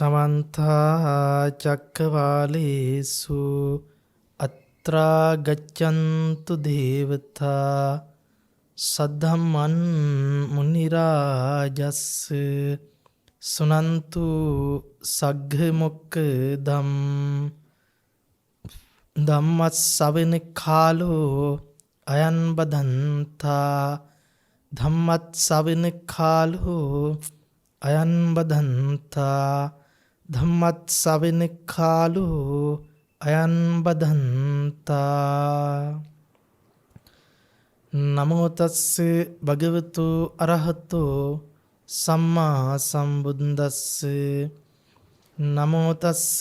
සමන්ත චක්කවාලේසු අත්‍රා ගච්ඡන්තු දේවතා සද්ධම්මන් මුනි රාජස් සුනන්තු සග්ග මොක්ඛදම් ධම්මස්සවෙන කාලෝ අයං බදන්තා ධම්මස්සවෙන කාලෝ අයං බදන්තා ධම්මස්සවෙන කාලෝ අයං බදන්තා නමෝ තස්ස භගවතු අරහතෝ සම්මා සම්බුද්දස්ස නමෝ තස්ස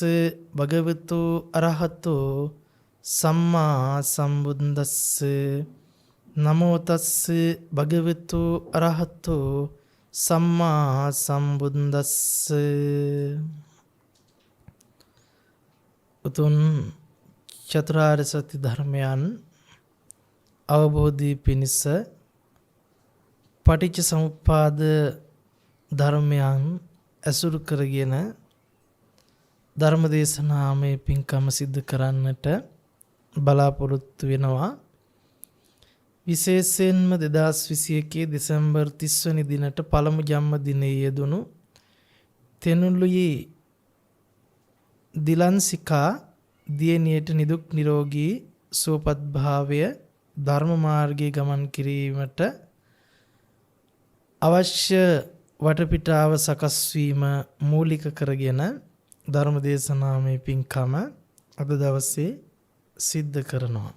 භගවතු අරහතෝ සම්මා සම්බුද්දස්ස නමෝ තස්ස භගවතු අරහතෝ සම්මා සම්බුද්දස්ස උතුම් චතුරාර්ය සත්‍ය ධර්මයන් අවබෝධී පිණිස පටිච්ච සමුප්පාද ධර්මයන් ඇසුරු කරගෙන ධර්මදේශනාමය පින්කම සිද්ධ කරන්නට බලාපොරොත්තු වෙනවා. විශේෂයෙන්ම 2021 දෙසැම්බර් 30 වෙනි දිනට පළමු ජන්ම දිනයේ යෙදුණු තෙනුළුයි දිලන්සිකා දියණියට නිදුක් නිරෝගී සුවපත් භාවය ධර්ම මාර්ගයේ ගමන් කිරීමට අවශ්‍ය වටපිටාව සකස් වීම මූලික කරගෙන ධර්ම දේශනාමය පින්කම අද දවසේ සිද්ධ කරනවා.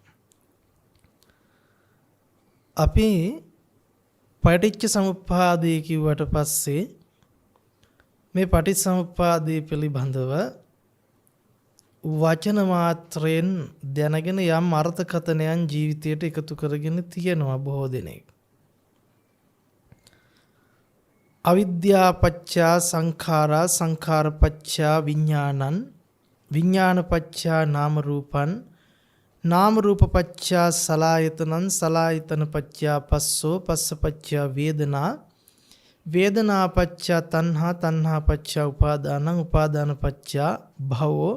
අපි පටිච්ච සමුප්පාදය කිව්වට පස්සේ මේ පටිච්චසමුප්පාදය පිළිබඳව වචන මාත්‍රයෙන් දැනගෙන යම් අර්ථකථනයන් ජීවිතයට එකතු කරගෙන තියෙනවා බොහෝ දෙනෙක්. අවිද්‍යා පච්චා සංඛාරා සංඛාර පච්චා විඥානං විඥාන පච්චා නාම රූපං නාම රූප පච්චා සලආයතනං සලආයතන පච්චා පස්සෝ පස්ස පච්චා වේදනා වේදනා පච්චා තණ්හා තණ්හා පච්චා උපාදානං උපාදාන පච්චා භවෝ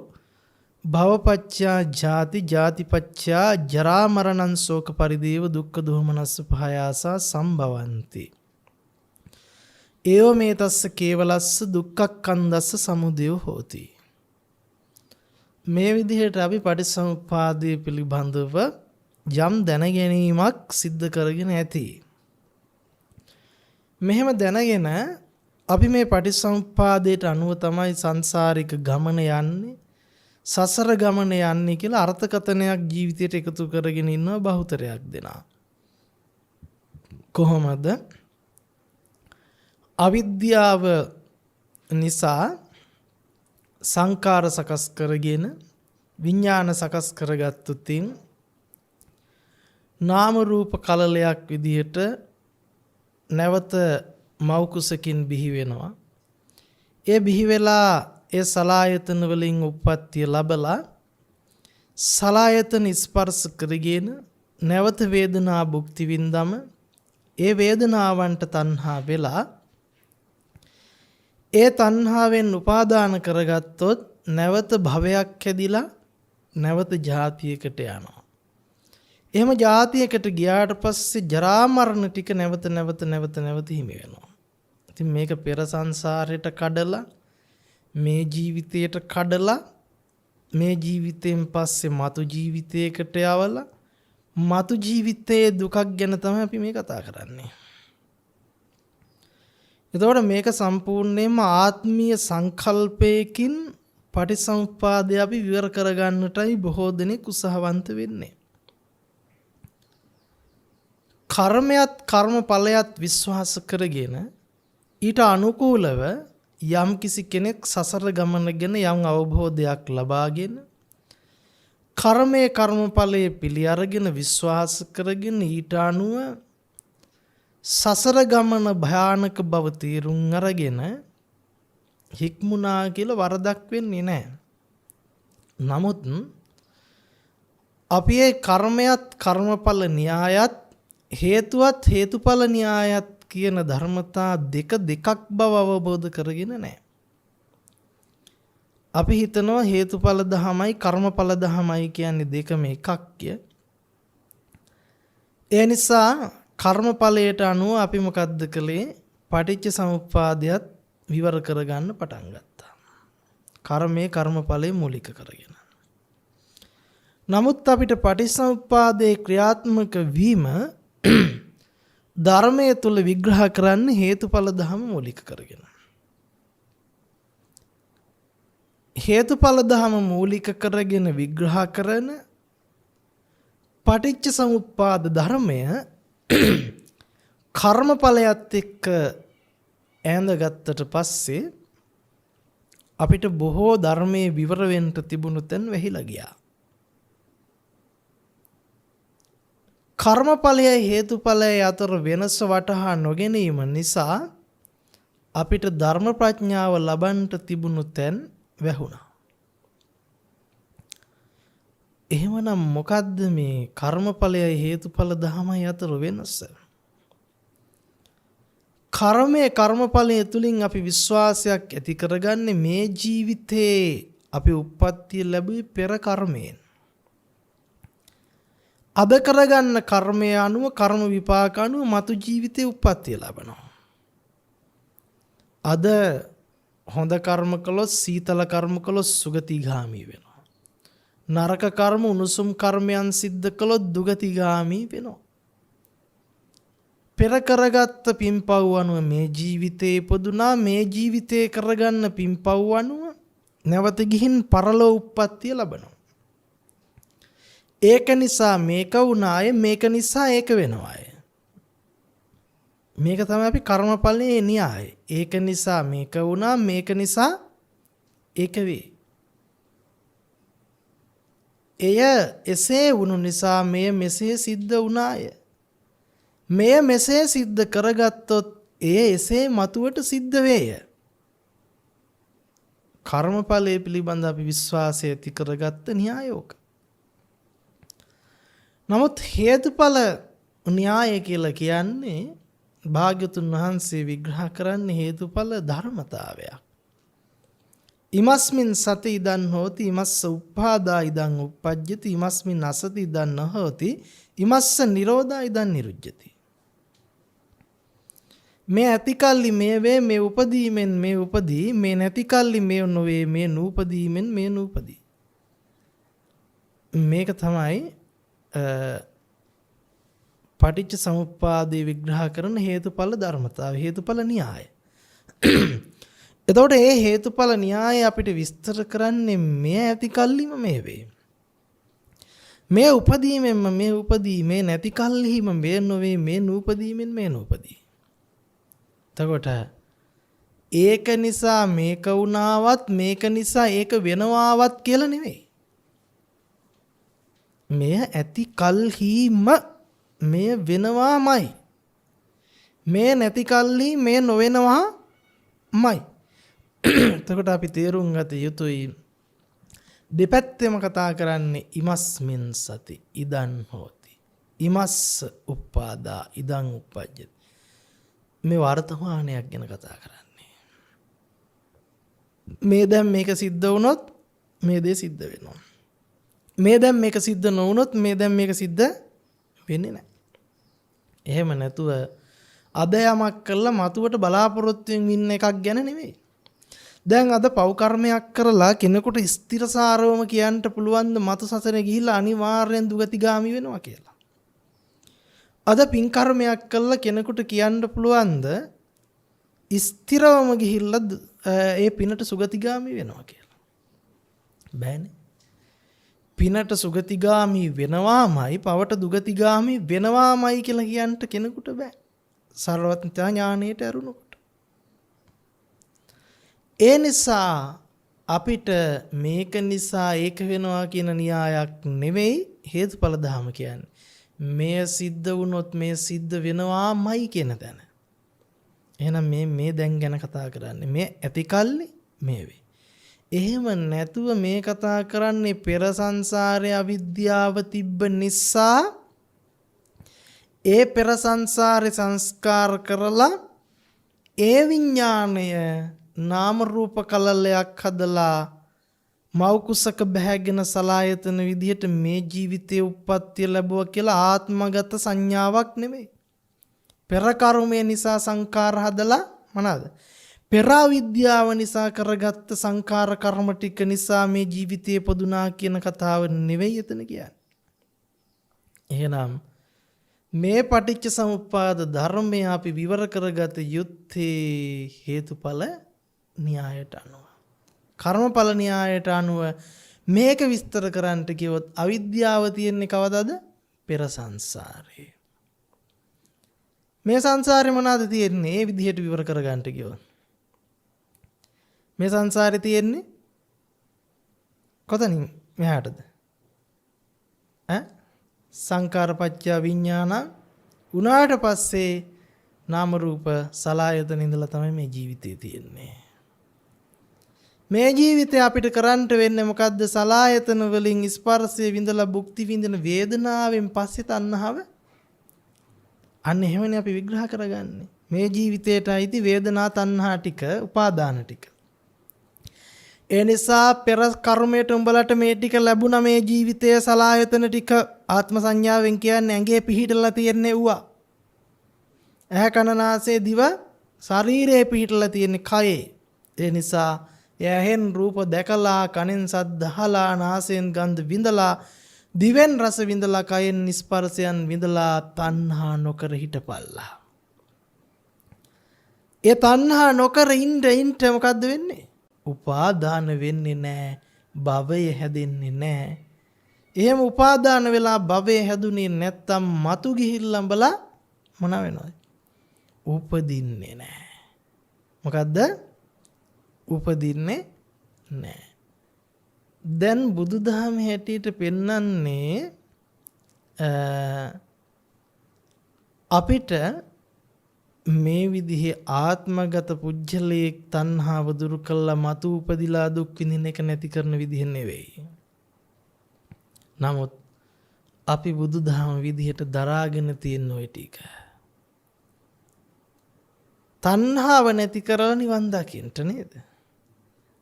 භව පච්චා ජාති ජාති පච්චා ජරා මරණං ශෝක පරිදේව දුක්ඛ දෝමනස්ස පහයාසා සම්භවಂತಿ ඒව මේ තස්ස කේවලස්ස දුක්ඛක්ඛන්දස්ස සමුදය හෝති. මේ විදිහට අපි පටිච්චසමුප්පාදය පිළිබඳව යම් දැනගැනීමක් සිද්ධ කරගෙන ඇති. මෙහෙම දැනගෙන අපි මේ පටිච්චසමුප්පාදයට අනුව තමයි සංසාරික ගමන යන්නේ, සසර ගමන යන්නේ කියලා අර්ථකථනයක් ජීවිතයට එකතු කරගෙන ඉන්නවා බහුතරයක් දෙනා. කොහොමද? අවිද්‍යාව නිසා සංකාර සකස් කරගෙන විඥාන සකස් කරගත්තුතින් නාම රූප කලලයක් විදිහට නැවත මව් කුසකින් බිහි වෙනවා. ඒ බිහි වෙලා ඒ සලආයතන වලින් උප්පත්තිය ලැබලා සලආයතන ස්පර්ශ කරගෙන නැවත වේදනා භුක්ති විඳම ඒ වේදනාවන්ට තණ්හා වෙලා ඒ තණ්හාවෙන් උපාදාන කරගත්තොත් නැවත භවයක් හැදිලා නැවත ජාතියකට යනවා. එහෙම ජාතියකට ගියාට පස්සේ ජරා මරණ ටික නැවත හිමි වෙනවා. ඉතින් මේක පෙර සංසාරයට කඩලා මේ ජීවිතයට කඩලා මේ ජීවිතයෙන් පස්සේ මතු ජීවිතයකට යවලා මතු ජීවිතයේ දුකක් ගැන තමයි අපි මේ කතා කරන්නේ. එතකොට මේක සම්පූර්ණයෙන්ම ආත්මීය සංකල්පයකින් පටිසමුප්පාදය අපි විවර කරගන්නටයි බොහෝ දෙනෙක් උත්සාහවන්ත වෙන්නේ. කර්මයක් කර්මඵලයක් විශ්වාස කරගෙන ඊට අනුකූලව යම් කිසි කෙනෙක් සසර ගමන ගැන යම් අවබෝධයක් ලබාගෙන කර්මයේ කර්මඵලයේ පිළි අරගෙන විශ්වාස කරගෙන ඊට අනුව සසර ගමන භයානක බව තීරුම් අරගෙන හික්මුණා කියලා වරදක් වෙන්නේ නැහැ. නමුත් අපි ඒ කර්මයක් කර්මඵල න්‍යායත් හේතුවත් හේතුඵල න්‍යායත් කියන ධර්මතා දෙකක් බව අවබෝධ කරගෙන නැහැ. අපි හිතනවා හේතුඵල ධමයි කර්මඵල ධමයි කියන්නේ දෙකම එකක්ය. ඒ නිසා කර්මඵලයට අනුව අපි මොකද්ද කළේ? පටිච්ච සමුප්පාදයත් විවර කරගන්න පටන් ගත්තා. කර්මයේ කර්මඵලයේ මූලික කරගෙන. නමුත් අපිට පටිච්චසමුප්පාදයේ ක්‍රියාත්මක වීම ධර්මයේ තුල විග්‍රහ කරන්න හේතුඵල ධම මූලික කරගෙන. හේතුඵල ධම මූලික කරගෙන විග්‍රහ කරන පටිච්ච සමුප්පාද ධර්මය කර්මඵලයත් එක්ක ඈඳගත්තට පස්සේ අපිට බොහෝ ධර්මයේ විවර වෙන්න තිබුණු තැන් වැහිලා ගියා. කර්මඵලයයි හේතුඵලයයි අතර වෙනස වටහා නොගැනීම නිසා අපිට ධර්ම ප්‍රඥාව ලබන්නට තිබුණු තැන් වැහුණා. එහෙමනම් මොකද්ද මේ කර්මඵලයයි හේතුඵල ධමයි අතර වෙනස? කර්මයේ කර්මඵලය තුලින් අපි විශ්වාසයක් ඇති කරගන්නේ මේ ජීවිතේ අපි උප්පත්තිය ලැබුවේ පෙර කර්මයෙන්. අද කරගන්න කර්මය අනුව කර්ම විපාක අනුව මතු ජීවිතේ උප්පත්තිය ලබනවා. අද හොඳ කර්ම කළොත් සීතල කර්ම කළොත් සුගතිගාමී වෙනවා. නරක කර්ම උණුසුම් කර්මයන් සිද්ධ කළොත් දුගතිගාමී වෙනවා. පෙර කරගත්ත පින්පව් අනුව මේ ජීවිතේ ඉපදුනා. මේ ජීවිතේ කරගන්න පින්පව් අනුව නැවත ගිහින් පරලෝ උප්පත්තිය ලබනවා. ඒක නිසා මේක වුණාය, මේක නිසා ඒක වෙනවාය. මේක තමයි අපි කර්මඵලයේ න්‍යායය. ඒක නිසා මේක වුණා, මේක නිසා ඒක වේ. එය එසේ වුණු නිසා මෙය මෙසේ සිද්ධ වුණාය. මෙය මෙසේ සිද්ධ කරගත්තොත් එය එසේ මතුවට සිද්ධ වේය. කර්මඵලයේ පිළිබඳ අපි විශ්වාසය ඇති කරගත්ත න්‍යායෝක. නමුත් හේතුඵල න්‍යාය කියලා කියන්නේ භාග්‍යතුන් වහන්සේ විග්‍රහ කරන්නේ හේතුඵල ධර්මතාවයක්. ඉමස්මින් සති ඉදන් හෝති ඉමස්ස උප්පාදා ඉදන් උප්පජ්ජති ඉමස්මින් අසති ඉදන් නොහෝති ඉමස්ස නිරෝධා ඉදන් නිරුජ්ජති. මේ ඇතිකල්ලි මේ වේ, මේ උපදීමෙන් මේ උපදී, මේ නැතිකල්ලි මේ නොවේ, මේ නූපදීමෙන් මේ නූපදී. මේක තමයි පටිච්ච සමුප්පාදේ විග්‍රහ කරන හේතුඵල ධර්මතාව, හේතුඵල න්‍යාය. එතකොට මේ හේතුඵල න්‍යාය අපිට විස්තර කරන්නේ මේ ඇති කල්ලිම මේ වේ. මේ උපදීමෙන්ම මේ උපදී, මේ නැති කල්ලිම මේ නොවේ, මේ නූපදීමෙන් මේ නූපදී. එතකොට ඒක නිසා මේක වුණාවත් මේක නිසා ඒක වෙනවාවත් කියලා නෙවෙයි. මෙය ඇති කල්හිම මෙය වෙනවාමයි. මේ නැති කල්හි මෙය නොවෙනවාමයි. එතකොට අපි තේරුම් ගත යුතුයි දෙපැත්තෙම කතා කරන්නේ ඉමස්මින් සති ඉදන් හෝති. ඉමස්ස උප්පාදා ඉදන් උප්පජ්ජති. මේ වර්තමානයක් ගැන කතා කරන්නේ. මේ දැන් මේක සිද්ධ වුණොත් මේ දේ සිද්ධ වෙනවා. මේ දැන් මේක සිද්ධ නොවුනොත් මේ දැන් මේක සිද්ධ වෙන්නේ නැහැ. එහෙම නැතුව අද යමක් කළා මතුවට බලාපොරොත්තුෙන් ඉන්න එකක් ගැන නෙමෙයි. දැන් අද පව් කර්මයක් කරලා කෙනෙකුට ස්ථිරසාරවම කියන්න පුළුවන් ද මතු සසරේ ගිහිල්ලා අනිවාර්යෙන් දුගතිගාමි වෙනවා කියලා. අද පින් කර්මයක් කළා කෙනෙකුට කියන්න පුළුවන් ද ස්ථිරවම ගිහිල්ලා ඒ පිනට සුගතිගාමි වෙනවා කියලා. බෑනේ. පිනට සුගතිගාමි වෙනවාමයි පවට දුගතිගාමි වෙනවාමයි කියලා කියන්න කෙනෙකුට බෑ. සර්වඥතා ඥාණයට ඇරුණොත්. ඒ නිසා අපිට මේක නිසා ඒක වෙනවා කියන න්‍යායක් නෙවෙයි හේතුඵල ධර්ම කියන්නේ. මේ සිද්ධ වුණොත් මේ සිද්ධ වෙනවාමයි කියන තැන. එහෙනම් මේ දැන් ගැන කතා කරන්නේ මේ ඇතිකල්ලි මේ වේ. එහෙම නැතුව මේ කතා කරන්නේ පෙර සංසාරයේ අවිද්‍යාව තිබ්බ නිසා ඒ පෙර සංසාරේ සංස්කාර කරලා ඒ විඥාණය නාම රූප කලලයක් හදලා මව් කුසක බැහැගෙන සලායතන විදිහට මේ ජීවිතයේ උප්පත්තිය ලැබුවා කියලා ආත්මගත සංඥාවක් නෙමෙයි. පෙර කර්මය නිසා සංකාර හදලා මොනවාද? පෙර විද්‍යාව නිසා කරගත්ත සංකාර කර්ම ටික නිසා මේ ජීවිතයේ පොදුනා කියන කතාව නෙවෙයි එතන කියන්නේ. එහෙනම් මේ පටිච්ච සමුප්පාද ධර්මය අපි විවර කරගත යුත්තේ හේතුඵල න්‍යායට අනුව. කර්මඵල න්‍යායට අනුව මේක විස්තර කරන්නට කිව්වොත් අවිද්‍යාව තියෙන්නේ කවදාද? පෙර සංසාරේ. මේ සංසාරේ මොනවාද තියෙන්නේ? මේ විදිහට විවර කරගන්නට කිව්වොත් මේ සංසාරේ තියෙන්නේ කොතනින් මෙහාටද? සංකාරපච්චය විඥාන උනාට පස්සේ නාම රූප සලආයතන ඉඳලා තමයි මේ ජීවිතේ තියෙන්නේ. මේ ජීවිතේ අපිට කරන්න වෙන්නේ මොකද්ද? සලආයතන වලින් ස්පර්ශය විඳලා භුක්ති විඳින වේදනාවෙන් පස්සේ තණ්හාව. අන්න එහෙමනේ අපි විග්‍රහ කරගන්නේ. මේ ජීවිතේට අයිති වේදනා තණ්හා ටික, උපාදාන ටික. ඒ නිසා පෙර කර්මයට උඹලට මේ ටික ලැබුණා. මේ ජීවිතයේ සලආයතන ටික ආත්ම සංඥාවෙන් කියන්නේ ඇඟේ පිහිටලා තියෙන්නේ උවා. ඇහැ කන නාසය දිව ශරීරයේ පිහිටලා තියෙන්නේ කයේ. ඒ නිසා ඇහෙන් රූප දැකලා, කනෙන් ශබ්ද අහලා, නාසයෙන් ගන්ධ විඳලා, දිවෙන් රස විඳලා, කයෙන් ස්පර්ශයන් විඳලා තණ්හා නොකර හිටපල්ලා. ඒ තණ්හා නොකර ඉන්න මොකද්ද වෙන්නේ? උපාදාන වෙන්නේ නැහැ, භවය හැදෙන්නේ නැහැ. එහෙම උපාදාන වෙලා භවය හැදුනේ නැත්තම් මතු ගිහිල්ලා බලා මොන වෙනවද? උපදින්නේ නැහැ. මොකද්ද? උපදින්නේ නැහැ. දැන් බුදුදහම හැටියට පෙන්වන්නේ අපිට මේ විදිහේ ආත්මගත පුජ්‍යලයක් තණ්හාව දුරු කළා මතු උපදිලා දුක් විඳින එක නැති කරන විදිහ නෙවෙයි. නමුත් අපි බුදුදහම විදිහට දරාගෙන තියෙන ওই ටික තණ්හාව නැති කරලා නිවන් දකින්න නේද?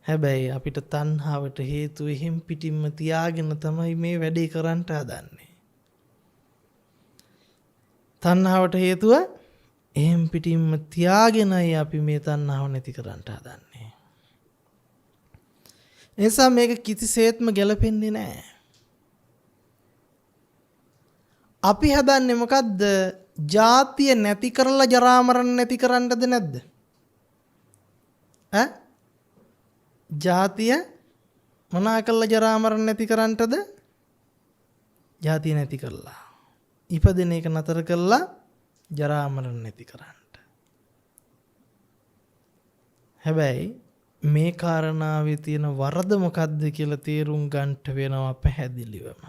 හැබැයි අපිට තණ්හාවට හේතුව හිම් පිටින්ම තියාගෙන තමයි මේ වැඩේ කරන්න හදන්නේ. තණ්හාවට හේතුව එහෙම් පිටින්ම තියාගෙනයි අපි මේ තණ්හාව නැති කරන්න හදන්නේ. එනිසා මේක කිසිසේත්ම ගැලපෙන්නේ නැහැ. අපි හදන්නේ මොකද්ද? ජාතිය නැති කරලා ජරා මරණ නැති කරන්නද නැද්ද? ජාතිය මොනා කළා ජරා මරණ නැති කරන්නටද? ජාතිය නැති කළා. ඉපදෙන එක නතර කළා ජරා මරණ නැති කරන්නට. හැබැයි මේ කාරණාවේ තියෙන වරද මොකද්ද කියලා තේරුම් ගන්නට වෙනවා පැහැදිලිවම.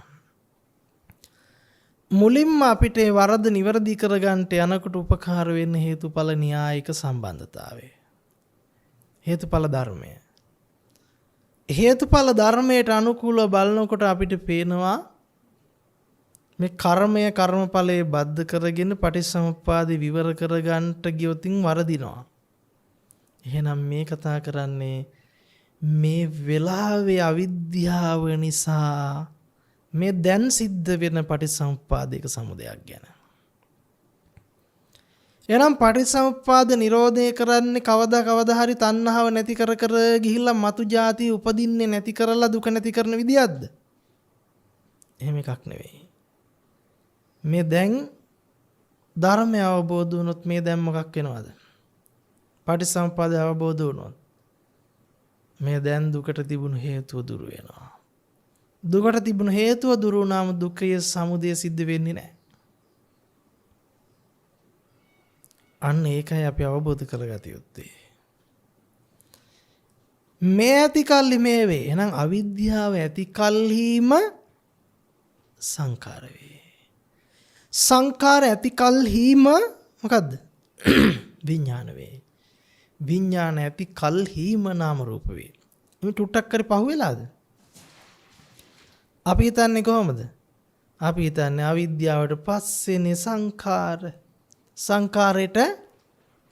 මුලින්ම අපිට ඒ වරද නිවැරදි කරගන්නට යනකොට උපකාර වෙන්න හේතුඵල න්‍යායික සම්බන්ධතාවය. හේතුඵල ධර්මය. හේතුඵල ධර්මයට අනුකූලව බලනකොට අපිට පේනවා මේ කර්මය කර්මඵලයේ බද්ධ කරගෙන පටිච්චසමුප්පාදේ විවර කරගන්නට ගියොතින් වරදිනවා. එහෙනම් මේ කතා කරන්නේ මේ වෙලාවේ අවිද්‍යාව නිසා මේ දැන් සිද්ධ වෙන පටිච්චසමුප්පාදයක සමුදයක් ගැන. එහෙනම් පටිච්චසමුප්පාද නිරෝධය කරන්නේ කවදා හරි තණ්හාව නැති කර ගිහිල්ලා මතු જાති උපදින්නේ නැති කරලා දුක නැති කරන විදියක්ද? එහෙම එකක් නෙවෙයි. මේ දැන් ධර්මය අවබෝධ වුණොත් මේ දැන් මොකක් වෙනවද? පටිච්චසමුප්පාදය අවබෝධ වුණොත් මේ දැන් දුකට තිබුණු හේතුව දුරු වෙනවා. දුකට තිබුණු හේතුව දුරු වුණාම දුක්ඛය සමුදය සිද්ධ වෙන්නේ නැහැ. අන්න ඒකයි අපි අවබෝධ කරගත යුත්තේ. මේ ඇති කල්හි මේ වේ. එහෙනම් අවිද්‍යාව ඇති කල්හිම සංකාර වේ. සංකාර ඇති කල්හිම මොකද්ද? විඥාන වේ. විඥාන ඇති කල්හිම නාම රූප වේ. මේ ටුට්ටක් කරේ පහුවෙලාද? අපි හිතන්නේ කොහොමද? අපි හිතන්නේ අවිද්‍යාවට පස්සේනේ සංඛාර. සංඛාරයට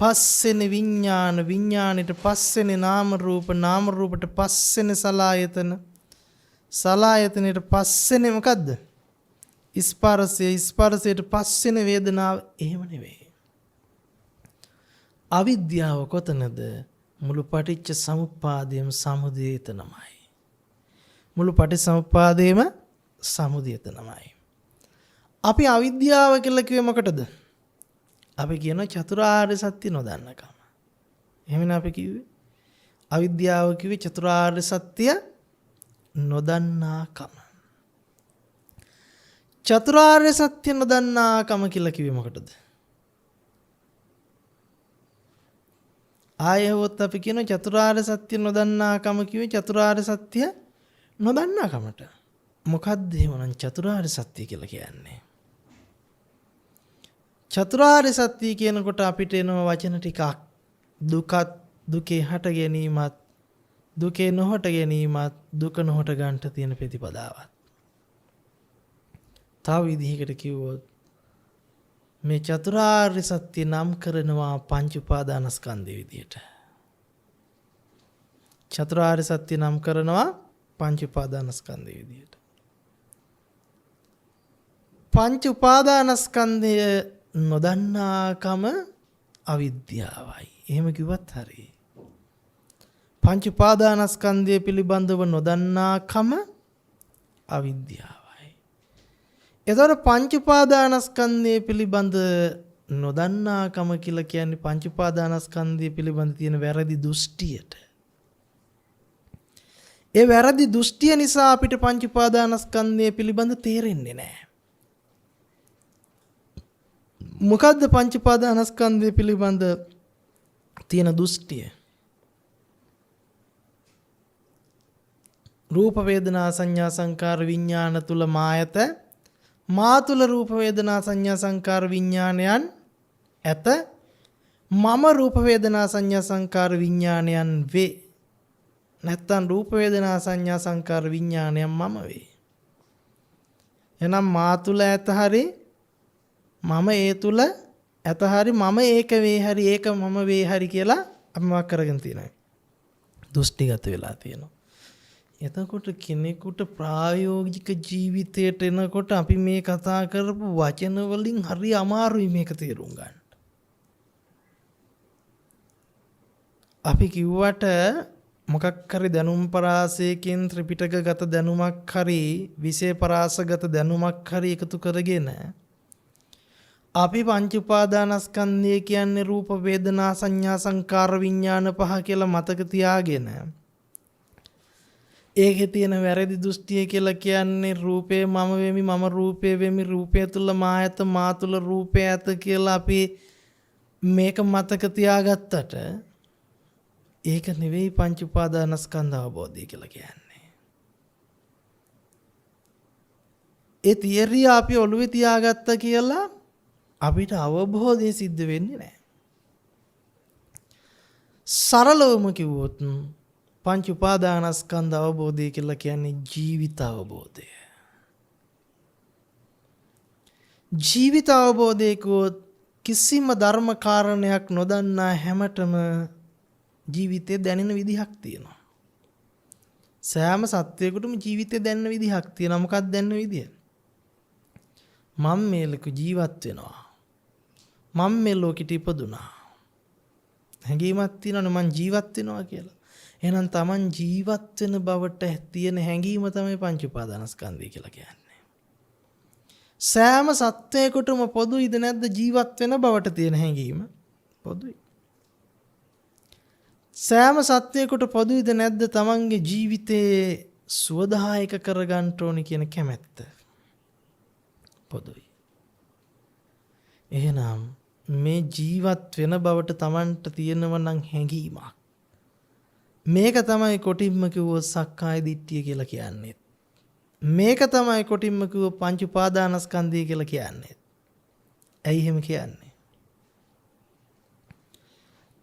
පස්සේනේ විඥාන. විඥානෙට පස්සේනේ නාම රූප. නාම රූපට පස්සේනේ සලආයතන. සලායතනයට පස්සේනේ මොකද්ද? ස්පර්ශය. ස්පර්ශයට පස්සේනේ වේදනාව. එහෙම නෙවෙයි. අවිද්‍යාව කොතනද? මුළු පටිච්ච සමුප්පාදයේම සමුදය එතනමයි. මුළු පටිච්චසමුප්පාදයේම සමුදය එතනමයි. අපි අවිද්‍යාව කියලා කිව්වේ මොකටද? අපි කියනවා චතුරාර්ය සත්‍ය නොදන්නකම. එහෙමනේ අපි කිව්වේ. අවිද්‍යාව කිව්වේ චතුරාර්ය සත්‍ය නොදන්නාකම. චතුරාර්ය සත්‍ය නොදන්නාකම කියලා කිව්වේ මොකටද? ආයෙත් අපි කියන චතුරාර්ය සත්‍ය නොදන්නාකම කිව්වේ චතුරාර්ය සත්‍ය නොදන්නාකමට. මොකද්ද එහෙමනම් චතුරාර්ය සත්‍ය කියලා කියන්නේ? චතුරාර්ය සත්‍ය කියනකොට අපිට එන වචන ටිකක් දුකත්, දුකේ හට ගැනීමත්, දුකේ නොහට ගැනීමත්, දුක නොහට ගන්නට තියෙන ප්‍රතිපදාවත්. තව විදිහකට කිව්වොත් මේ චතුරාර්ය සත්‍ය නම් කරනවා පංච උපාදානස්කන්ධය විදියට. චතුරාර්ය සත්‍ය නම් කරනවා පංච උපාදානස්කන්ධය විදියට. පංච උපාදානස්කන්ධය නොදන්නාකම අවිද්‍යාවයි. එහෙම කිව්වත් හරි. පංච උපාදානස්කන්ධය පිළිබඳව නොදන්නාකම අවිද්‍යාවයි. එතකොට පංච උපාදානස්කන්ධය පිළිබඳ නොදන්නාකම කියලා කියන්නේ පංච උපාදානස්කන්ධය පිළිබඳ තියෙන වැරදි දෘෂ්ටියට. ඒ වැරදි දෘෂ්ටිය නිසා අපිට පංච උපාදානස්කන්ධය පිළිබඳ තේරෙන්නේ නැහැ. මොකද්ද පංච උපාදානස්කන්ධය පිළිබඳ තියෙන දෘෂ්ටිය? රූප වේදනා සංඥා සංකාර විඥාන තුල මායත, මා තුල රූප වේදනා සංඥා සංකාර විඥානයන් ඇත, මම රූප වේදනා සංඥා සංකාර විඥානයන් වේ. නැත්තම් රූප වේදනා සංඥා සංකාර විඥානයන් මම වේ. එහෙනම් මා තුල ඇත හරි, මම ඒ තුල ඇත හරි, මම ඒක වේ හරි, ඒක මම වේ හරි කියලා අපි මොකක් කරගෙන තියෙනවා? දෘෂ්ටිගත වෙලා තියෙනවා. එතකොට කෙනෙකුට ප්‍රායෝගික ජීවිතයට එනකොට අපි මේ කතා කරපු වචන වලින් හරි අමාරුයි මේක තේරුම් ගන්න. අපි කිව්වට මොකක් හරි දැනුම් පරාසයකින් ත්‍රිපිටකගත දැනුමක් හරි විෂය පරාසගත දැනුමක් හරි එකතු කරගෙන අපි පංච උපාදානස්කන්ධය කියන්නේ රූප වේදනා සංඥා සංකාර විඥාන පහ කියලා මතක තියාගෙන ඒකේ තියෙන වැරදි දෘෂ්ටිය කියලා කියන්නේ රූපේ මම වෙමි, මම රූපේ වෙමි, රූපය තුල මා ඇත, මා තුල රූපය ඇත කියලා අපි මේක මතක තියාගත්තට ඒක නෙවෙයි පංච උපාදානස්කන්ධ අවබෝධය කියලා කියන්නේ. ඒ තියරිය අපි ඔළුවේ තියාගත්ත කියලා අපිට අවබෝධය සිද්ධ වෙන්නේ නැහැ. සරලවම කිව්වොත් පංච උපාදානස්කන්ධ අවබෝධය කියලා කියන්නේ ජීවිත අවබෝධය. ජීවිත අවබෝධයකෝත් කිසිම ධර්ම කාරණයක් නොදන්නා හැමතෙම ජීවිතේ දැනෙන විදිහක් තියෙනවා. සෑම සත්වයකටම ජීවිතේ දැනෙන විදිහක් තියෙනවා. මොකක්ද දැනෙන විදිය? මම මේ ලෝක ජීවත් වෙනවා. මම මේ ලෝකෙට ඉපදුනා. හැඟීමක් තියෙනවනේ මං ජීවත් වෙනවා කියලා. එහෙනම් Taman ජීවත් වෙන බවට තියෙන හැඟීම තමයි පංච උපාදානස්කන්ධය කියලා කියන්නේ. සෑම සත්වයකටම පොදුයිද නැද්ද ජීවත් වෙන බවට තියෙන හැඟීම? පොදුයි. සෑම සත්වයකට පොදුයිද නැද්ද තමන්ගේ ජීවිතේ සුවදායක කරගන්න ඕනි කියන කැමැත්ත? පොදුයි. එහෙනම් මේ ජීවත් වෙන බවට තමන්ට තියෙනව නම් හැඟීමක්. මේක තමයි කොටින්ම කිව්වොත් සක්කාය දිට්ඨිය කියලා කියන්නේ. මේක තමයි කොටින්ම කිව්වොත් පංච උපාදානස්කන්ධය කියලා කියන්නේ. ඇයි එහෙම කියන්නේ?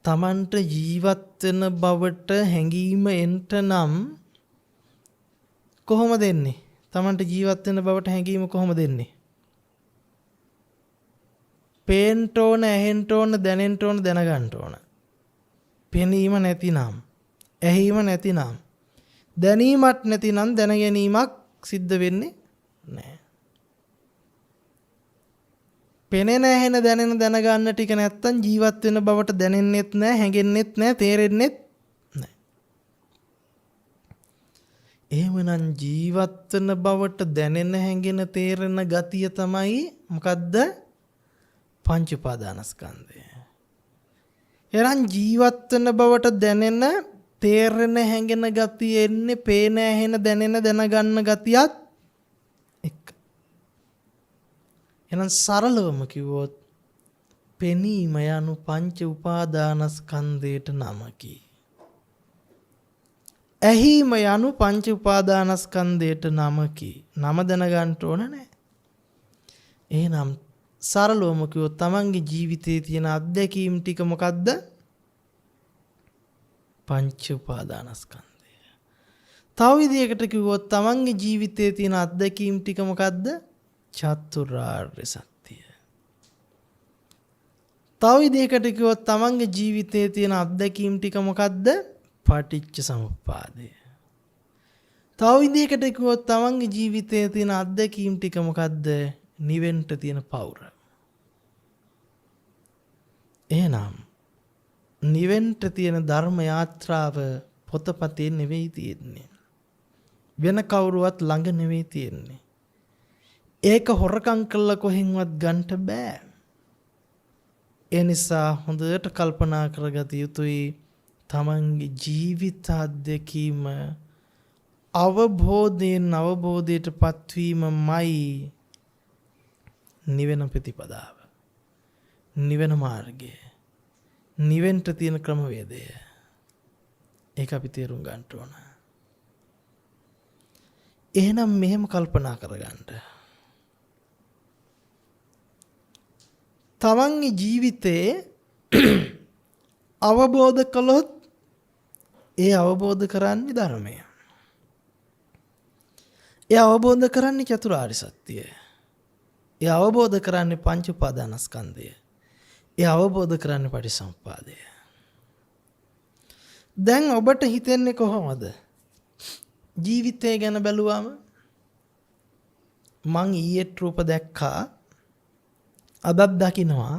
තමන්ට ජීවත් වෙන බවට හැඟීම එන්ට නම් කොහොමද එන්නේ? තමන්ට ජීවත් වෙන බවට හැඟීම කොහොමද එන්නේ? පේන්න ඕන, ඇහෙන්න ඕන, දැනෙන්න ඕන, දැනගන්න ඕන. පෙනීම නැතිනම්, ඇහිීම නැතිනම්, දැනීමක් නැතිනම් දැන ගැනීමක් සිද්ධ වෙන්නේ නැහැ. පෙනෙන ඇහෙන දැනෙන දැනගන්න ටික නැත්තම් ජීවත් වෙන බවට දැනෙන්නෙත් නැහැ, හැඟෙන්නෙත් නැහැ, තේරෙන්නෙත් නැහැ. එහෙමනම් ජීවත් වෙන බවට දැනෙන හැඟෙන තේරෙන ගතිය තමයි මොකද්ද? පංච උපාදානස්කන්ධය. එහෙනම් ජීවත් වෙන බවට දැනෙන තේරෙන හැඟෙන ගතිය එන්නේ පේන ඇහෙන දැනෙන දැනගන්න ගතියත් එක්ක. එහෙනම් සරලවම කිව්වොත් පෙනීම යනු පංච උපාදානස්කන්ධයට නමකි. ඇහිම යනු පංච උපාදානස්කන්ධයට නමකි. නම දැනගන්න ඕන නැහැ. එහෙනම් සරලවම කිව්වොත් තමන්ගේ ජීවිතයේ තියෙන අත්දැකීම් ටික මොකද්ද? පංච උපාදානස්කන්ධය. තව විදිහකට කිව්වොත් තමන්ගේ ජීවිතයේ තියෙන අත්දැකීම් ටික මොකද්ද? චතුරාර්ය සත්‍ය. තව විදිහකට කිව්වොත් තමන්ගේ ජීවිතයේ තියෙන අත්දැකීම් ටික මොකද්ද? පටිච්ච සමුප්පාදය. තව විදිහකට කිව්වොත් තමන්ගේ ජීවිතයේ තියෙන අත්දැකීම් ටික මොකද්ද? නිවෙන්න තියෙන පෞර. එහෙනම් නිවෙන්න තියෙන ධර්ම යාත්‍රාව පොතපතේ නෙවෙයි තියෙන්නේ. වෙන කවුරුවත් ළඟ නෙවෙයි තියෙන්නේ. ඒක හොරකම් කළා කොහෙන්වත් ගන්නට බෑ. ඒ නිසා හොඳට කල්පනා කරගත යුතුයි තමන්ගේ ජීවිත අත්දැකීම අවබෝධයට පත්වීමමයි නිවෙන ප්‍රතිපදාව. නිවෙන මාර්ගය. නිවෙන්න තියෙන ක්‍රමවේදය. ඒක අපි තේරුම් ගන්න ඕන. එහෙනම් මෙහෙම කල්පනා කරගන්න. තමන්ගේ ජීවිතේ අවබෝධ කළොත් ඒ අවබෝධ කරන්නේ ධර්මය. ඒ අවබෝධ කරන්නේ චතුරාර්ය සත්‍යය. ඒ අවබෝධ කරන්නේ පංච උපාදානස්කන්ධය. ඒ අවබෝධ කරන්නේ පටිසම්පාදය. දැන් ඔබට හිතෙන්නේ කොහොමද? ජීවිතය ගැන බැලුවම මං ඊයේ රූප දැක්කා, අදත් දකින්නවා,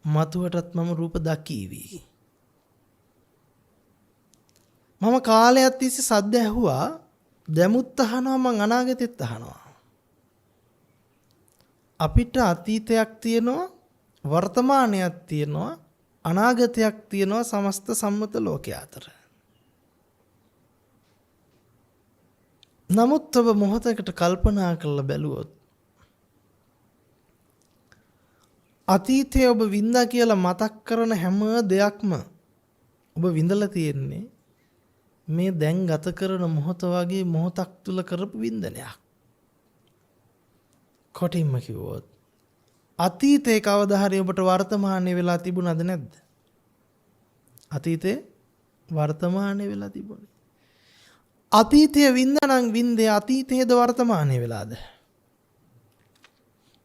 මතුවටත් මම රූප දකීවි. මම කාලයක් තිස්සේ සද්ද ඇහුවා, දැමුත් අහනවා, මං අනාගතෙත් අහනවා. අපිට අතීතයක් තියෙනවා, වර්තමානයක් තියෙනවා, අනාගතයක් තියෙනවා සමස්ත සම්මත ලෝකයේ අතර. නමුත් ඔබ මොහොතකට කල්පනා කරලා බැලුවොත් අතීතයේ ඔබ වින්දා කියලා මතක් කරන හැම දෙයක්ම ඔබ විඳලා තියෙන්නේ මේ දැන් ගත කරන මොහොත වගේ මොහොතක් තුල කරපු වින්දනයක්. කොටින්ම කිව්වොත් අතීතේ කවදා හරි ඔබට වර්තමානයේ වෙලා තිබුණාද නැද්ද? අතීතේ වර්තමානයේ වෙලා තිබුණේ. අතීතයේ වින්දනන් වින්දේ අතීතයේද වර්තමානයේ වෙලාද?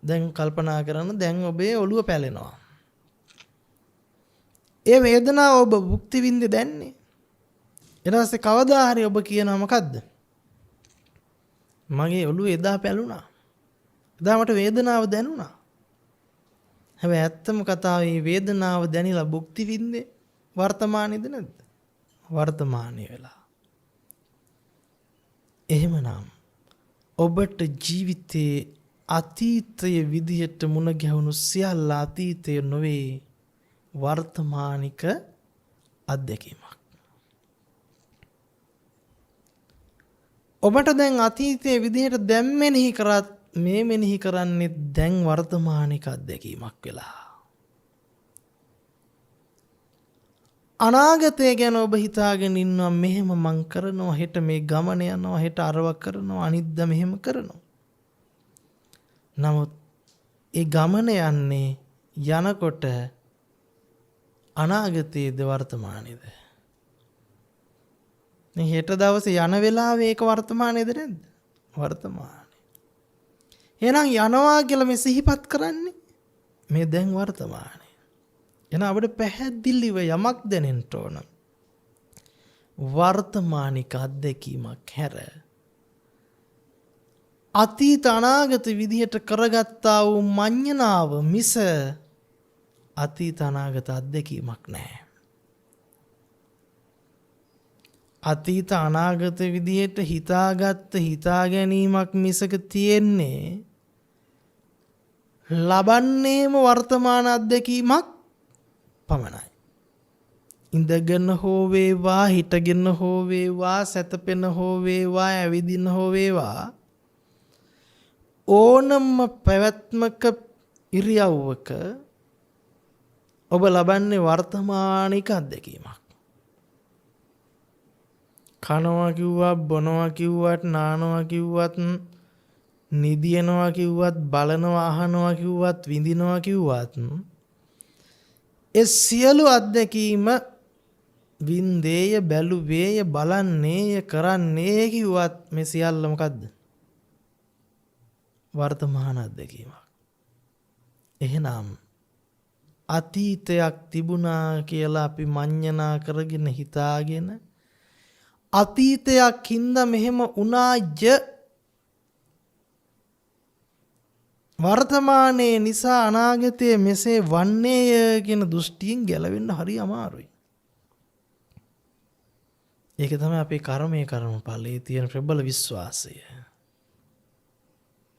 දැන් කල්පනා කරන දැන් ඔබේ ඔළුව පැලෙනවා. ඒ වේදනාව ඔබ භුක්ති විඳින්නේ දැන්නේ. ඊට පස්සේ කවදා හරි ඔබ කියනවා මොකද්ද? මගේ ඔළුව එදා පැලුණා. එදා මට වේදනාව දැනුණා. හැබැයි ඇත්තම කතාවේ වේදනාව දැනিলা භුක්ති විඳින්නේ වර්තමානයේද නැද්ද? වර්තමානයේ වෙලා. එහෙමනම් ඔබට ජීවිතේ අතීතයේ විදිහට මුණ ගැහුණු සියල්ල අතීතය නොවේ, වර්තමානික අත්දැකීමක්. ඔබට දැන් අතීතයේ විදිහට දැන් මෙනෙහි කරත් මේ මෙනෙහි කරන්නේ දැන් වර්තමානික අත්දැකීමක් වෙලා. අනාගතය ගැන ඔබ හිතාගෙන ඉන්නවා මෙහෙම මං කරනවා, හෙට මේ ගමන යනවා, හෙට අරව කරනවා, අනිද්දා මෙහෙම කරනවා. නමුත් ඒ ගමන යන්නේ යනකොට අනාගතයේද වර්තමානයේද? මේ හෙට දවසේ යන වෙලාවේ ඒක වර්තමානයේද නැද්ද? වර්තමානයේ. එහෙනම් යනවා කියලා මේ සිහිපත් කරන්නේ මේ දැන් වර්තමානයේ. එහෙනම් අපිට පැහැදිලිව යමක් දැනෙන්න ඕන. වර්තමානික අත්දැකීමක් හැර අතීත අනාගත විදිහට කරගත්තා වූ මඤ්ඤණාව මිස අතීත අනාගත අත්දැකීමක් නැහැ. අතීත අනාගත විදිහට හිතා ගැනීමක් මිසක තියෙන්නේ ලබන්නේම වර්තමාන අත්දැකීමක් පමණයි. ඉඳගෙන හෝ වේවා, හිටගෙන හෝ වේවා, සැතපෙන හෝ වේවා, ඇවිදින හෝ වේවා, ඕනම පැවැත්මක ඉරියව්වක ඔබ ලබන්නේ වර්තමානික අත්දැකීමක්. කනවා කිව්වත්, බොනවා කිව්වත්, නානවා කිව්වත්, නිදියනවා කිව්වත්, බලනවා අහනවා කිව්වත්, විඳිනවා කිව්වත්, ඒ සියලු අත්දැකීම වින්දේය, බැලුවේය, බලන්නේය, කරන්නේය කිව්වත් මේ සියල්ල මොකද්ද? වර්තමාන අත්දැකීමක්. එහෙනම් අතීතයක් තිබුණා කියලා අපි මඤ්ඤණා කරගෙන හිතාගෙන අතීතයක් හින්දා මෙහෙම වුණාය, වර්තමානයේ නිසා අනාගතයේ මෙසේ වන්නේය කියන දෘෂ්ටියෙන් ගැලවෙන්න හරි අමාරුයි. ඒක තමයි අපේ කර්මයේ කර්මඵලයේ තියෙන ප්‍රබල විශ්වාසය.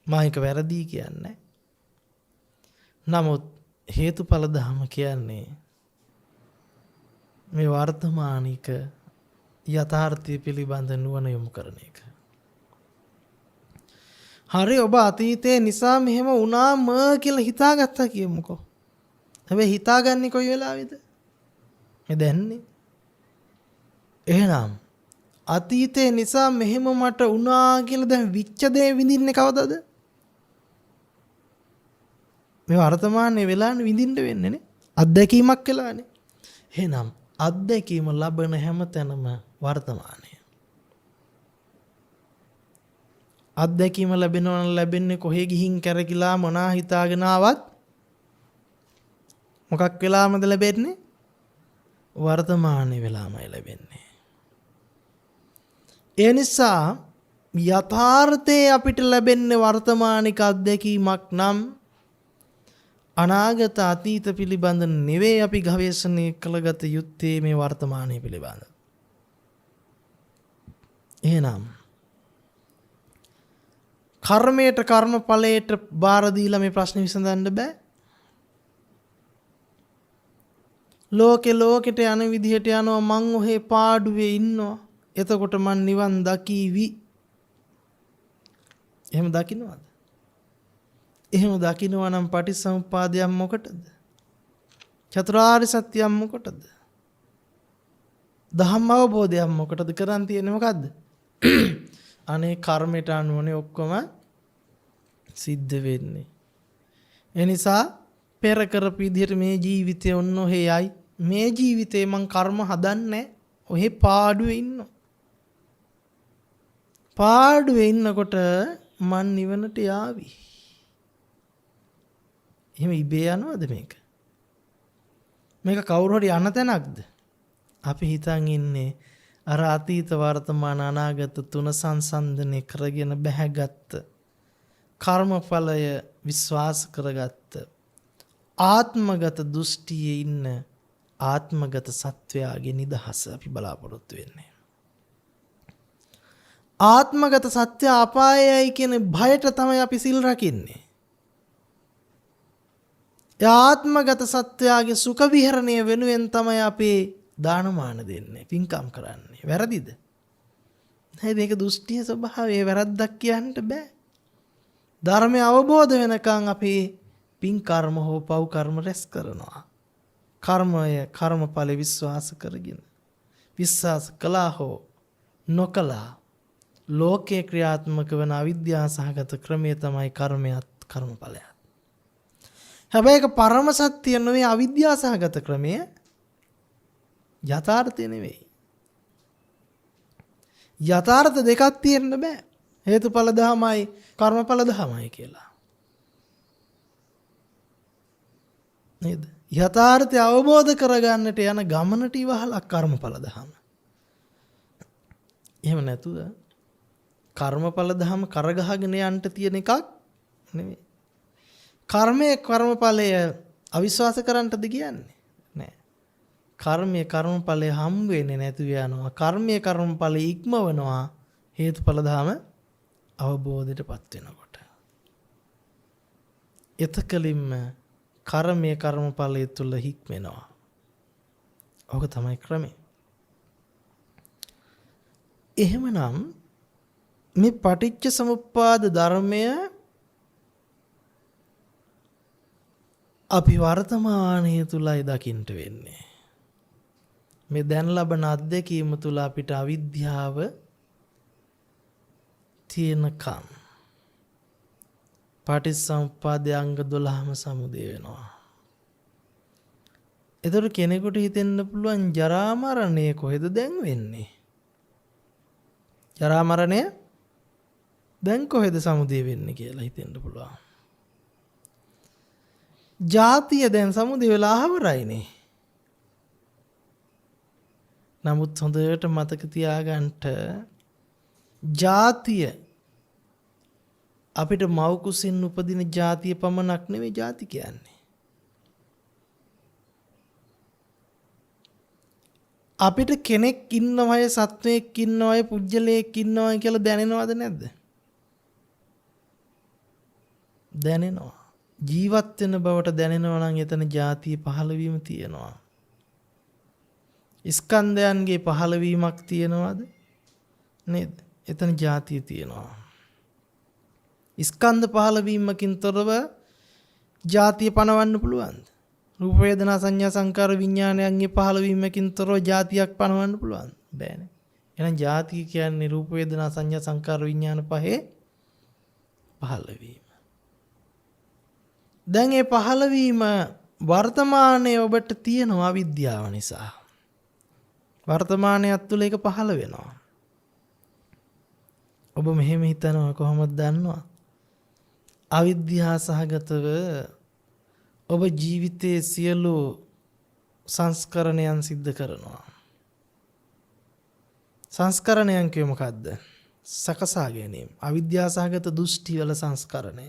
මායික වැරදි කියන්නේ. නමුත් හේතුඵල ධර්ම කියන්නේ මේ වර්තමානික යථාර්ථය පිළිබඳ නුවණ යොමු කරන එක. හරි, ඔබ අතීතයේ නිසා මෙහෙම වුණාම කියලා හිතාගත්තා කියමුකෝ. හැබැයි හිතාගන්නේ කොයි වෙලාවේද? මේ දැන්නේ. එහෙනම් අතීතයේ නිසා මෙහෙම මට වුණා කියලා දැන් විච්ච දේ විඳින්නේ කවදද? මේ වර්තමානයේ වෙලානේ විඳින්න වෙන්නේ නේ. අත්දැකීමක් වෙලානේ. එහෙනම් අත්දැකීම ලබන හැමතැනම වර්තමානය. අත්දැකීම ලැබෙනවා නම් ලැබෙන්නේ කොහේ ගිහින් කැරකිලා මොනා හිතාගෙන ආවත් මොකක් වෙලාමද ලැබෙන්නේ? වර්තමානයේ වෙලාමයි ලැබෙන්නේ. ඒ නිසා යථාර්ථයේ අපිට ලැබෙන්නේ වර්තමානික අත්දැකීමක් නම් අනාගත අතීත පිළිබඳ නෙවෙයි අපි ගවේෂණය කළගත යුත්තේ මේ වර්තමානයේ පිළිබඳ. එහෙනම් කර්මයට කර්මඵලයට බාර දීලා මේ ප්‍රශ්නේ විසඳන්න බෑ. ලෝකෙට යන විදිහට යනවා, මං ඔහේ පාඩුවේ ඉන්නවා. එතකොට මං නිවන් දකීවි. එහෙම දකින්නවද? එහෙම දකින්නවා නම් පටිච්චසමුප්පාදයක් මොකටද? චතුරාර්ය සත්‍යයක් මොකටද? ධම්ම අවබෝධයක් මොකටද? කරන් තියෙන්නේ මොකද්ද? අනේ කර්මයට අනුවනේ ඔක්කොම සිද්ධ වෙන්නේ. ඒ නිසා පෙර කරපු විදිහට මේ ජීවිතය ඔන්න ඔහෙයි. මේ ජීවිතේ මං කර්ම හදන්නේ ඔහෙ පාඩුවේ ඉන්නවා. පාඩුවේ ඉන්නකොට මං නිවනට යාවි. එහෙම ඉබේ යනවද මේක? මේක කවුරු හරි යන තැනක්ද? අපි හිතන් ඉන්නේ අර අතීත වර්තමාන අනාගත තුන සංසන්දනය කරගෙන බැහැගත්ත කර්මඵලය විශ්වාස කරගත්ත ආත්මගත දෘෂ්ටියේ ඉන්න ආත්මගත සත්වයාගේ නිදහස අපි බලාපොරොත්තු වෙන්නේ. ආත්මගත සත්‍ය අපායයි කියන භයට තමයි අපි සිල් රකින්නේ. ආත්මගත සත්‍යයේ සුඛ විහරණය වෙනුවෙන් තමයි අපි දානමාන දෙන්නේ, පින්කම් කරන්නේ. වැරදිද? නැහැ, මේක දෘෂ්ටියේ ස්වභාවය. වැරද්දක් කියන්න බෑ. ධර්මය අවබෝධ වෙනකන් අපි පින් කර්ම හෝ පව් කර්ම රැස් කරනවා. කර්මය කර්මඵල විශ්වාස කරගෙන විශ්වාස කළා හෝ නොකළා ලෝකේ ක්‍රියාත්මක වන අවිද්‍යාව සහගත ක්‍රමය තමයි කර්මයක් කර්මඵලයක්. හැබැයි ඒක පරම සත්‍ය නෙවෙයි, අවිද්‍යාව සහගත ක්‍රමය. යථාර්ථය නෙවෙයි. යථාර්ථ දෙකක් තියෙන්න බෑ. හේතුඵල ධමයි කර්මඵල ධමයි කියලා. නේද? යථාර්ථය අවබෝධ කරගන්නට යන ගමනට ඉවහලක් කර්මඵල ධම. එහෙම නැතුව කර්මඵල ධම කරගහගෙන යන්න තියෙන එකක් නෙමෙයි. කර්මයේ කර්මඵලය අවිශ්වාස කරන්නද කියන්නේ? නෑ. කර්මයේ කර්මඵලය හම් වෙන්නේ නැතුව යනවා. කර්මයේ කර්මඵලය ඉක්මවනවා හේතුඵල ධම අවබෝධයටපත් වෙනකොට. එතකලින්ම කර්මයේ කර්මඵලය තුල හික්මෙනවා. ඔක තමයි ක්‍රමය. එහෙමනම් මේ පටිච්ච සමුප්පාද ධර්මය අපි වර්තමානයේ තුලයි දකින්න වෙන්නේ. මේ දැන් ලබන අත්දැකීම තුල අපිට අවිද්‍යාව තියෙනකම් පටිච්චසමුප්පාදයේ අංග 12ම සමුදය වෙනවා. එතකොට කෙනෙකුට හිතෙන්න පුළුවන් ජරා මරණය කොහෙද දැන් වෙන්නේ? ජරා මරණය දැන් කොහෙද සමුදය වෙන්නේ කියලා හිතෙන්න පුළුවන්. ජාතිය දැන් සමුදය වෙලා අවරයිනේ. නමුත් හොඳට මතක තියාගන්න ජාතිය අපිට මව් කුසින් උපදින ජාතිය පමණක් නෙවෙයි ජාති කියන්නේ. අපිට කෙනෙක් ඉන්නවය, සත්වයෙක් ඉන්නවය, පුජ්‍යලයක් ඉන්නවය කියලා දැනෙනවද නැද්ද? දැනෙනවා. ජීවත් වෙන බවට දැනෙනවා නම් එතන ජාතිය පහළවීම තියෙනවා. ස්කන්ධයන්ගේ පහළවීමක් තියෙනවද? නේද? එතන ජාතිය තියෙනවා. ස්කන්ධ පහළවීමකින් තොරව ජාතිය පණවන්න පුළුවන්ද? රූප වේදනා සංඥා සංකාර විඥානයන්ගේ පහළවීමකින් තොරව ජාතියක් පණවන්න පුළුවන්ද? බෑනේ. එහෙනම් ජාතිය කියන්නේ රූප වේදනා සංඥා සංකාර විඥාන පහේ පහළවීම. දැන් මේ පහළවීම වර්තමානයේ ඔබට තියෙනවා විද්‍යාව නිසා. වර්තමානයේ තුල ඒක පහළ වෙනවා. ඔබ මෙහෙම හිතනවා කොහොමද දන්නවා? අවිද්‍යාව සහගතව ඔබ ජීවිතයේ සියලු සංස්කරණයන් සිද්ධ කරනවා. සංස්කරණයන් කිය මොකද්ද? සකසා ගැනීම. අවිද්‍යාව සහගත දෘෂ්ටි වල සංස්කරණය.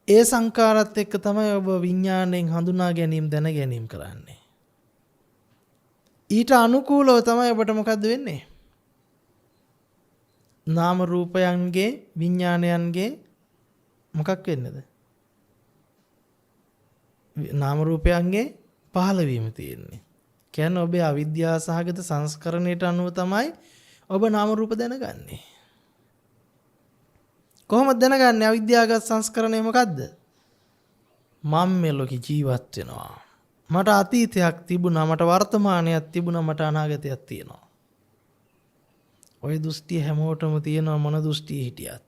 ඒ සංකාරات එක්ක තමයි ඔබ විඥාණයෙන් හඳුනා ගැනීම දැන ගැනීම කරන්නේ. ඊට අනුකූලව තමයි ඔබට මොකද්ද වෙන්නේ? නාම රූපයන්ගේ විඥානයන්ගේ මොකක් වෙන්නේද? නාම රූපයන්ගේ පහළවීම තියෙන්නේ. කියන්නේ ඔබේ අවිද්‍යාව සහගත සංස්කරණයට අනුව තමයි ඔබ නාම රූප දැනගන්නේ. කොහොමද දැනගන්නේ අවිද්‍යාවගත සංස්කරණය මොකද්ද? මම මෙලොකේ ජීවත් වෙනවා. මට අතීතයක් තිබුණා, මට වර්තමානයක් තිබුණා, මට අනාගතයක් තියෙනවා. ওই දෘෂ්ටිය හැමෝටම තියෙනවා මොන දෘෂ්ටියේ හිටියත්.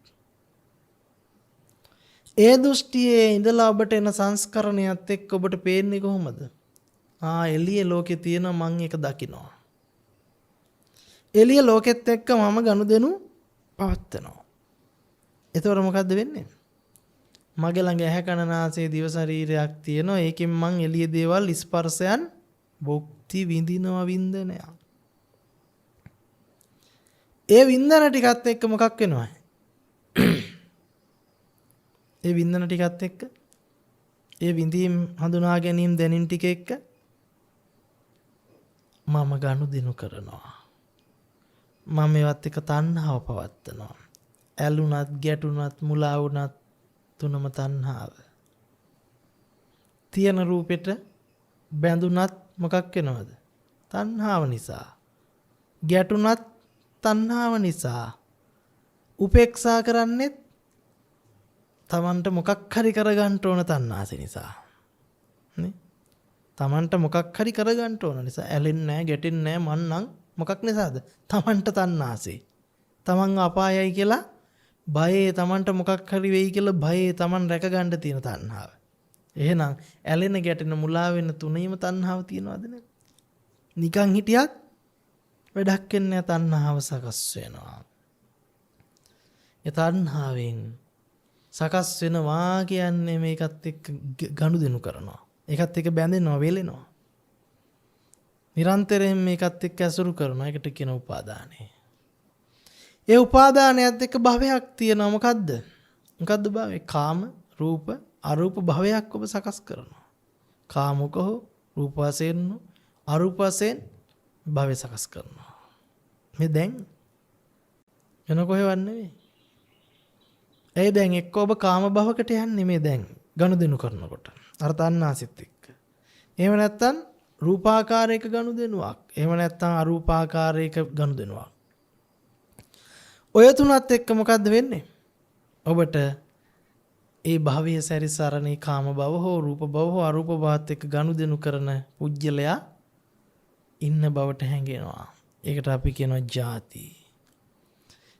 ඒ දෘෂ්ටියේ ඉඳලා ඔබට එන සංස්කරණයත් එක්ක ඔබට පේන්නේ කොහොමද? එළිය ලෝකේ තියෙනවා මම ඒක දකිනවා. එළිය ලෝකෙත් එක්ක මම ගනුදෙනු පවත්නවා. එතකොට මොකද්ද වෙන්නේ? මගේ ළඟ ඇහැ කන නාසය දිව ශරීරයක් තියෙනවා. ඒකෙන් මං එළිය දේවල් ස්පර්ශයන් භුක්ති විඳිනවා වින්දනයක්. ඒ වින්දන ටිකත් එක්ක මොකක් වෙනවද? ඒ වින්දන ටිකත් එක්ක ඒ විඳීම් හඳුනා ගැනීම දැනීම් ටික එක්ක මම ගනුදෙනු කරනවා. මම ඒවත් එක්ක තණ්හාව පවත්නවා. ඇලුනත් ගැටුනත් මුලා වුනත් තුනම තණ්හාව. තියෙන රූපෙට බැඳුනත් මොකක් වෙනවද? තණ්හාව නිසා. ගැටුනත් තණ්හාව නිසා. උපේක්ෂා කරන්නේත් තමන්ට මොකක් හරි කරගන්න ඕන තණ්හාස නිසා. නේ? තමන්ට මොකක් හරි කරගන්න ඕන නිසා ඇලෙන්නේ නැහැ, ගැටෙන්නේ නැහැ. මන් නම් මොකක් නිසාද? තමන්ට තණ්හාසේ. තමන් අපායයි කියලා බයේ, තමන්ට මොකක් හරි වෙයි කියලා බයේ තමන් රැක ගන්න තියෙන තණ්හාව. එහෙනම් ඇලෙන ගැටෙන මුලා වෙන තුනේම තණ්හාව තියනවද නැද්ද? නිකන් හිටියත් වැඩක් වෙන්නේ තණ්හාව සකස් වෙනවා. ඒ තණ්හාවෙන් සකස් වෙනවා කියන්නේ මේකත් එක්ක ගනුදෙනු කරනවා. ඒකත් එක්ක බැඳෙනවා, වෙලෙනවා. නිරන්තරයෙන් මේකත් එක්ක ඇසුරු කරන එකට කියන උපාදානය. ඒ උපාදානයත් එක්ක භවයක් තියෙනවා. මොකද්ද? මොකද්ද භවය? කාම, රූප, අරූප භවයක් ඔබ සකස් කරනවා. කාමක හෝ රූප වශයෙන් අරූප වශයෙන් භවය සකස් කරනවා. මේ දැන් වෙන කොහෙවත් නෙවෙයි. ඒ දැන් එක්ක ඔබ කාම භවකට යන්නේ මේ දැන් ගනුදෙනු කරනකොට. අර තණ්හාසිත එක්ක. එහෙම නැත්නම් රූපාකාරයක ගනුදෙනුවක්. එහෙම නැත්නම් අරූපාකාරයක ගනුදෙනුවක්. ඔය තුනත් එක්ක මොකද්ද වෙන්නේ? ඔබට ඒ භවයේ සැරිසරණේ කාම භව හෝ රූප භව හෝ අරූප භවත් එක්ක ගනුදෙනු කරන පුජ්‍යලයා ඉන්න බවට හැඟෙනවා. ඒකට අපි කියනවා ජාති.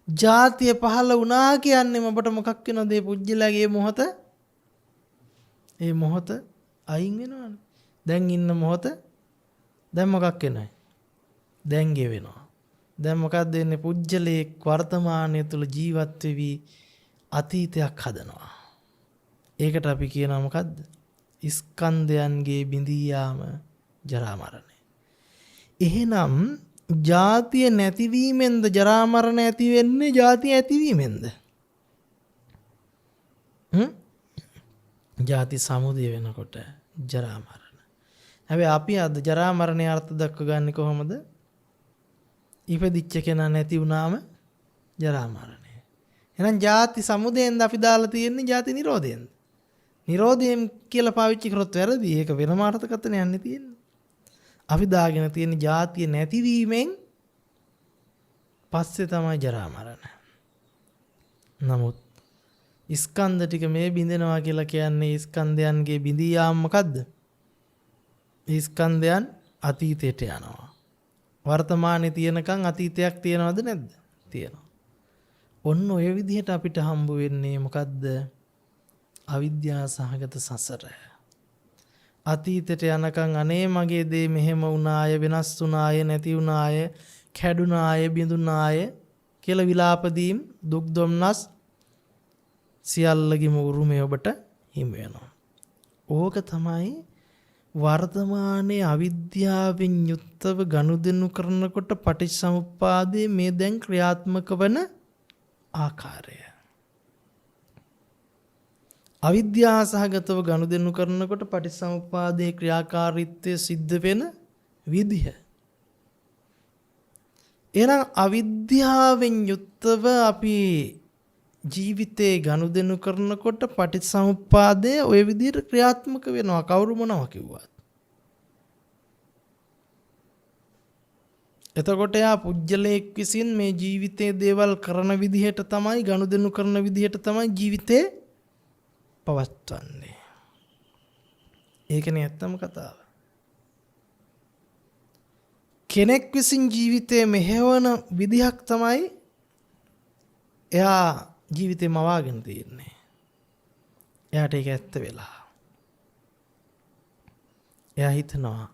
ජාතිය පහළ වුණා කියන්නේ ඔබට මොකක් වෙනවද? මේ පුජ්‍යලයාගේ මොහොත ඒ මොහොත අයින් වෙනවනේ. දැන් ඉන්න මොහොත දැන් මොකක් වෙනවද? දැන් ගෙවෙනවා. දැන් මොකක්ද වෙන්නේ? පුජ්‍යලයේ වර්තමානයේ තුල ජීවත් වෙවි අතීතයක් හදනවා. ඒකට අපි කියනවා මොකද්ද? ස්කන්ධයන්ගේ බිඳී යාම ජරා මරණය. එහෙනම් ජාතිය නැතිවීමෙන්ද ජරා මරණ ඇති වෙන්නේ? ජාතිය ඇතිවීමෙන්ද? ජාති සමුදය වෙනකොට ජරා මරණ. හැබැයි අපි අද ජරා මරණය අර්ථ දක්වගන්නේ කොහොමද? ඉපදිච්ච කෙනා නැති වුණාම ජරා මරණය. එහෙනම් ජාති සමුදයෙන්ද අපි දාලා තියෙන්නේ ජාති නිරෝධයෙන්ද? නිරෝධයෙන් කියලා පාවිච්චි කරොත් වැරදි. ඒක වෙනම අර්ථකථනයක් යන්නේ තියෙන්නේ. අපි දාගෙන තියෙන ජාතිය නැතිවීමෙන් පස්සේ තමයි ජරා මරණ. නමුත් ස්කන්ධ ටික මේ බිඳෙනවා කියලා කියන්නේ ස්කන්ධයන්ගේ බිඳී යාම මොකද්ද? ස්කන්ධයන් අතීතයට යනවා. වර්තමානයේ තියෙනකන් අතීතයක් තියෙනවද නැද්ද? තියෙනවා. ඔන්න ඔය විදිහට අපිට හම්බ වෙන්නේ මොකද්ද? අවිද්‍යා සහගත සසර. අතීතයට යනකම් අනේ මගේ දේ මෙහෙම වුණාය, වෙනස් වුණාය, නැති වුණාය, කැඩුණාය, බිඳුණාය කියලා විලාප දීම්, දුක් දුම්නස් සියල්ලගේම උරුමය ඔබට හිමි වෙනවා. ඕක තමයි වර්තමානයේ අවිද්‍යාවෙන් යුක්තව ගනුදෙනු කරනකොට පටිච්චසමුප්පාදයේ මේ දැන් ක්‍රියාත්මක වන ආකාරය. අවිද්‍යා සහගතව ගනුදෙනු කරනකොට පටිච්චසමුප්පාදයේ ක්‍රියාකාරීත්වය සිද්ධ වෙන විදිහ. එහෙනම් අවිද්‍යාවෙන් යුක්තව අපි ජීවිතේ ගනුදෙනු කරනකොට පටිච්චසමුප්පාදයේ ওই විදිහට ක්‍රියාත්මක වෙනවා. කවුරු මොනවා කිව්වත්. එතකොට යා පුජ්‍යලයක් විසින් මේ ජීවිතේ දේවල් කරන විදිහට තමයි ගනුදෙනු කරන විදිහට තමයි ජීවිතේ පවත්වන්නේ. ඒකනේ ඇත්තම කතාව. කෙනෙක් විසින් ජීවිතේ මෙහෙවන විදිහක් තමයි එයා ජීවිතේ මවාගෙන තියෙන්නේ. එයාට ඒක ඇත්ත වෙලා. එයා හිතනවා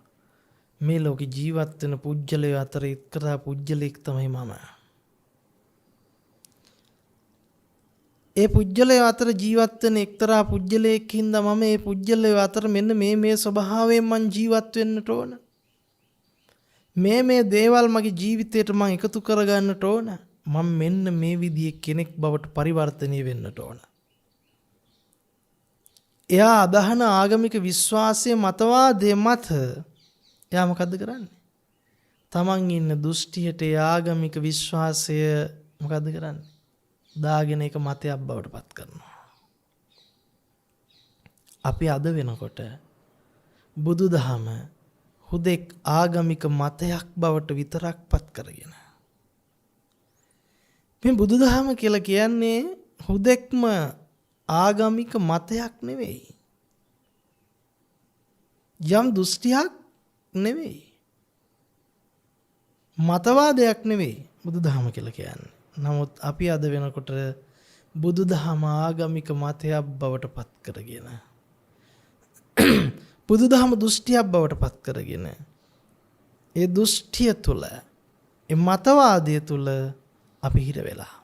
මේ ලෝකේ ජීවත් වෙන පුජ්‍යලය අතර එක්තරා පුජ්‍යලෙක් තමයි මම. ඒ පුජ්‍යලය අතර ජීවත් වෙන එක්තරා පුජ්‍යලයක් හින්දා මම මේ පුජ්‍යලය අතර මෙන්න මේ ස්වභාවයෙන් මං ජීවත් වෙන්නට ඕන. මේ දේවල් මගේ ජීවිතයට මං එකතු කරගන්නට ඕන. මම මෙන්න මේ විදිහේ කෙනෙක් බවට පරිවර්තනය වෙන්නට ඕන. එයා අදහන ආගමික විශ්වාසයේ මතවාදයේ මත එයා මොකද්ද කරන්නේ? තමන් ඉන්න දෘෂ්ටියට ආගමික විශ්වාසය මොකද්ද කරන්නේ? දාගෙන එක මතයක් බවට පත් කරනවා. අපි අද වෙනකොට බුදුදහම හුදෙක් ආගමික මතයක් බවට විතරක් පත් කරගෙන මේ බුදුදහම කියලා කියන්නේ හුදෙක්ම ආගමික මතයක් නෙවෙයි. යම් දෘෂ්ටියක් නෙවෙයි. මතවාදයක් නෙවෙයි බුදුදහම කියලා කියන්නේ. නමුත් අපි අද වෙනකොට බුදුදහම ආගමික මතයක් බවට පත් කරගෙන බුදුදහම දෘෂ්ටියක් බවට පත් කරගෙන ඒ දෘෂ්ටිය තුළ ඒ මතවාදය තුළ අපි හිර වෙලා.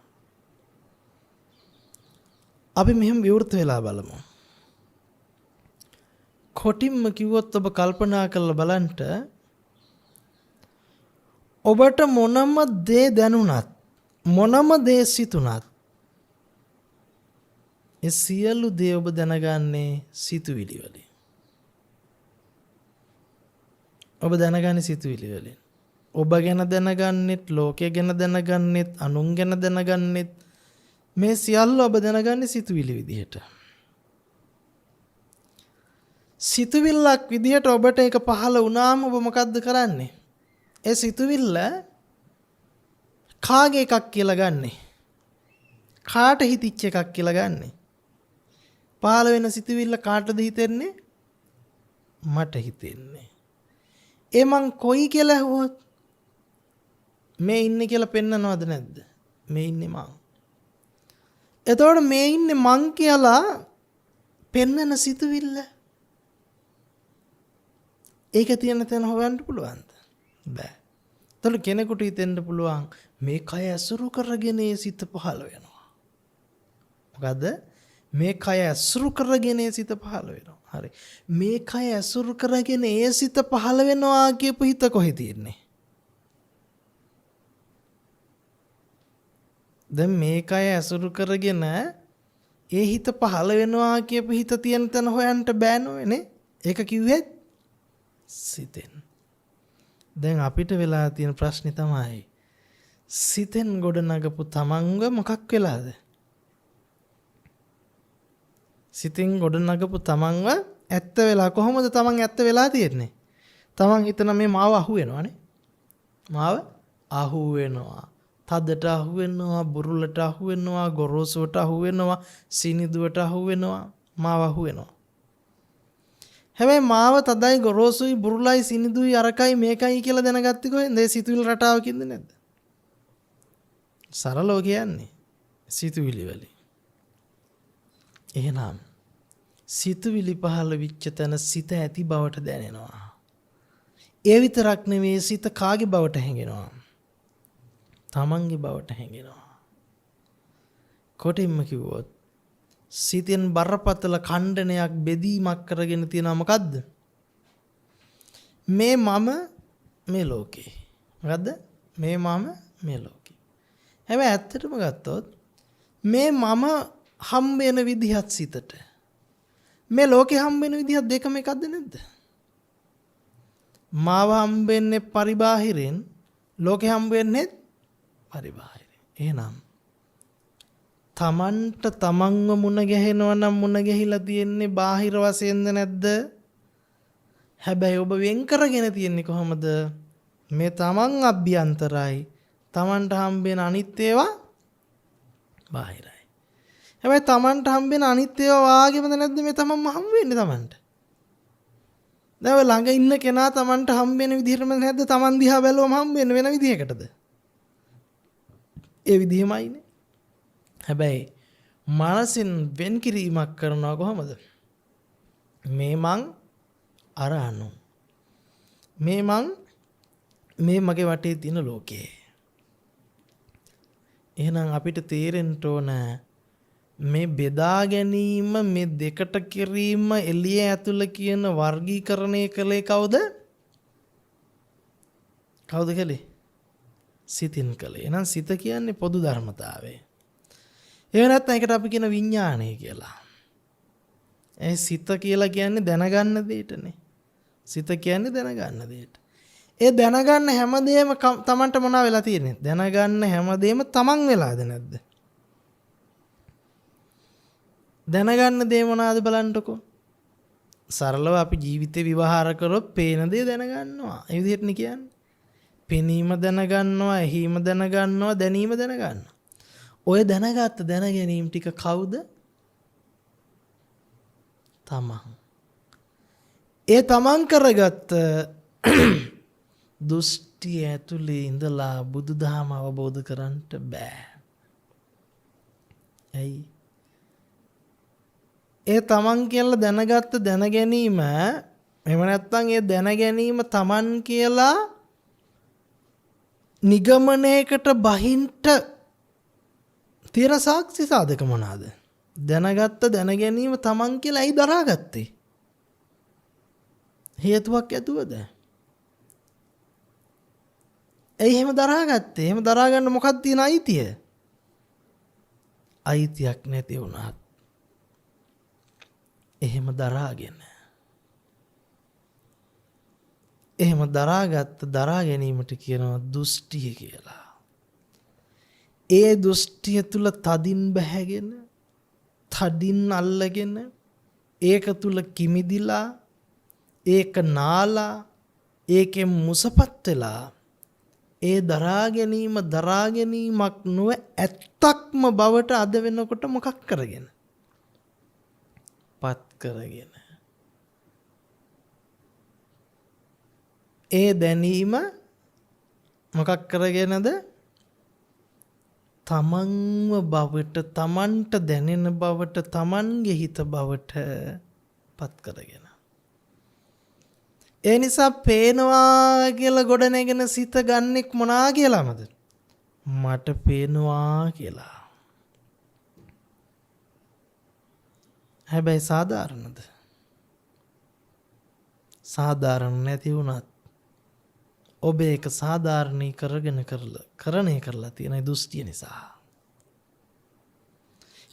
අපි මෙහෙම විවෘත වෙලා බලමු. කොටින්ම කිව්වොත් ඔබ කල්පනා කරලා බලන්න ඔබට මොනම දේ දැනුණත් මොනම දේ සිතුණත් ඒ සියලු දේ ඔබ දැනගන්නේ සිතුවිලි වලින්. ඔබ දැනගන්නේ සිතුවිලි වලින්. ඔබ ගැන දැනගන්නෙත්, ලෝකය ගැන දැනගන්නෙත්, අනුන් ගැන දැනගන්නෙත් මේ සියල්ල ඔබ දැනගන්නේ සිතුවිලි විදිහට. සිතුවිල්ලක් විදිහට ඔබට ඒක පහළ වුණාම ඔබ මොකද්ද කරන්නේ? ඒ සිතුවිල්ල කාගේ එකක් කියලා ගන්නෙ? කාට හිතිච්ච එකක් කියලා ගන්නෙ? පහළ වෙන සිතුවිල්ල කාටද හිතෙන්නේ? මට හිතෙන්නේ. ඒ මං කොයි කියලා ඇහුවොත් මේ ඉන්නේ කියලා පෙන්නනවද නැද්ද? මේ ඉන්නේ මං. එතකොට මේ ඉන්නේ මං කියලා පෙන්නන සිතුවිල්ල ඒක තියෙන තැන හොයන්න පුළුවන්ද? බෑ. එතකොට කෙනෙකුට හිතෙන්න පුළුවන් මේ කය ඇසුරු කරගෙන ඒ සිත පහළ වෙනවා. මොකද්ද? මේ කය ඇසුරු කරගෙන ඒ සිත පහළ වෙනවා. හරි. මේ කය ඇසුරු කරගෙන ඒ සිත පහළ වෙනවා කියපු හිත කොහෙ තියෙන්නේ? දැන් මේ කය ඇසුරු කරගෙන ඒ හිත පහළ වෙනවා කියපු හිත තියෙන තැන හොයන්න බෑ නෝනේ. ඒක කිව්වෙත් සිතෙන්. දැන් අපිට වෙලා තියෙන ප්‍රශ්නේ තමයි සිතෙන් ගොඩනගපු තමන්ව මොකක් වෙලාද? සිතින් ගොඩනගපු තමන්ව ඇත්ත වෙලා කොහොමද තමන් ඇත්ත වෙලා තියෙන්නේ? තමන් හිතන මේ මාව අහු වෙනවානේ. මාව අහු වෙනවා. තදට අහු වෙනවා, බුරුලට අහු වෙනවා, ගොරෝසුවට අහු වෙනවා, සීනිදුවට අහු වෙනවා, මාව අහු වෙනවා. හැබැයි මාව තදයි, ගොරෝසුයි, බුරුලයි, සීනිදුයි, අරකයි මේකයි කියලා දැනගත්තේ කොහෙන්ද? ඒ සිතුවිලි රටාවකින්ද නැද්ද? සරලව කියන්නේ සිතුවිලි වලින්. එහෙනම් සිතුවිලි පහළ විච්ච තැන සිත ඇති බවට දැනෙනවා. ඒ විතරක් නෙවෙයි සිත කාගේ බවට හැඟෙනවා? තමන්ගේ බවට හැඟෙනවා. කොටින්ම කිව්වොත් සිතෙන් බරපතල ඛණ්ඩනයක් බෙදීමක් කරගෙන තියෙනවා. මොකද්ද? මේ මම මේ ලෝකේ. මොකද්ද? මේ මම මේ ලෝකේ. හැබැයි ඇත්තටම ගත්තොත් මේ මම හම්බ වෙන විදිහත් සිතට මේ ලෝකේ හම්බ වෙන විදිහත් දෙකම එකක්ද නැද්ද? මාව හම්බ වෙන්නේ පරිබාහිරෙන්, ලෝකේ හම්බ වෙන්නේ පරිබාහිරෙන්. එහෙනම් තමන්ට තමන්ව මුණ ගැහෙනවා නම් මුණ ගැහිලා තියෙන්නේ බාහිර වශයෙන්ද නැද්ද? හැබැයි ඔබ වෙන් කරගෙන තියෙන්නේ කොහොමද? මේ තමන් අභ්‍යන්තරයි, තමන්ට හම්බ වෙන අනිත් ඒවා බාහිරයි. හැබැයි තමන්ට හම්බ වෙන අනිත් ඒවා වාගේමද නැද්ද මේ තමන්ම හම්බ වෙන්නේ තමන්ට? දැන් ඔය ළඟ ඉන්න කෙනා තමන්ට හම්බ වෙන විදිහටම නැද්ද? තමන් දිහා බැලුවම හම්බ වෙන වෙන විදිහකටද? ඒ විදිහමයිනේ. හැබැයි මනසින් වෙන් කිරීමක් කරනවා කොහොමද? මේ මං අර අනු. මේ මං මේ මගේ වටේ තියෙන ලෝකේ. එහෙනම් අපිට තේරෙන්න ඕන මේ බෙදා ගැනීම, මේ දෙකට කිරීම, එළිය ඇතුළ කියන වර්ගීකරණය කළේ කවුද? කවුද කළේ? සිතින් කළේ. එහෙනම් සිත කියන්නේ පොදු ධර්මතාවය. එහෙම නැත්නම් ඒකට අපි කියන විඥාණය කියලා. ඒ සිත කියලා කියන්නේ දැනගන්න දෙයටනේ. සිත කියන්නේ දැනගන්න දෙයට. ඒ දැනගන්න හැමදේම තමන්ට මොනවා වෙලා තියෙන්නේ? දැනගන්න හැමදේම තමන් වෙලාද නැද්ද? දැනගන්න දේ මොනවාද බලන්නකෝ. සරලව අපි ජීවිතේ විවහාර කරොත් පේන දේ දැනගන්නවා. ඒ විදිහටනේ කියන්නේ. පෙනීම දැනගන්නවා, ඇහිීම දැනගන්නවා, දැනීම දැනගන්නවා. ඔය දැනගත්ත දැන ගැනීම ටික කවුද? තමන්. ඒ තමන් කරගත්ත දෘෂ්ටි ඇතුලේ ඉඳලා බුදුදහම අවබෝධ කරන්නට බෑ. ඇයි? ඒ තමන් කියලා දැනගත්ත දැන ගැනීම, එහෙම නැත්නම් ඒ දැන ගැනීම තමන් කියලා නිගමනයකට බහින්ට තියෙන සාක්ෂි සාධක මොනවාද? දැනගත්ත දැන ගැනීම තමන් කියලා ඇයි දරාගත්තේ? හේතුවක් ඇතුවද? ඇයි එහෙම දරාගත්තේ? එහෙම දරාගන්න මොකක්ද තියෙන අයිතිය? අයිතියක් නැති වුණත් එහෙම දරාගෙන එහෙම දරාගත්ත දරා ගැනීමට කියනවා දෘෂ්ටිය කියලා. ඒ දෘෂ්ටිය තුල තදින් බැහැගෙන තදින් අල්ලගෙන ඒක තුල කිමිදිලා ඒක නාලා ඒකෙන් මුසපත් වෙලා ඒ දරා ගැනීමක් නොව ඇත්තක්ම බවට අද වෙනකොට මොකක් කරගෙන පත් කරගෙන ඒ දැනීම මොකක් කරගෙනද තමන්ව බවට තමන්ට දැනෙන බවට තමන්ගේ හිත බවට පත් කරගෙන ඒ නිසා පේනවා කියලා ගොඩ නැගෙන සිත ගන්නෙක් මොනා කියලාමද? මට පේනවා කියලා. හැබැයි සාධාරණද? සාධාරණ නැති වුණත් ඔබ ඒක සාධාරණී කරණය කරලා තියෙන දෘෂ්ටිය නිසා.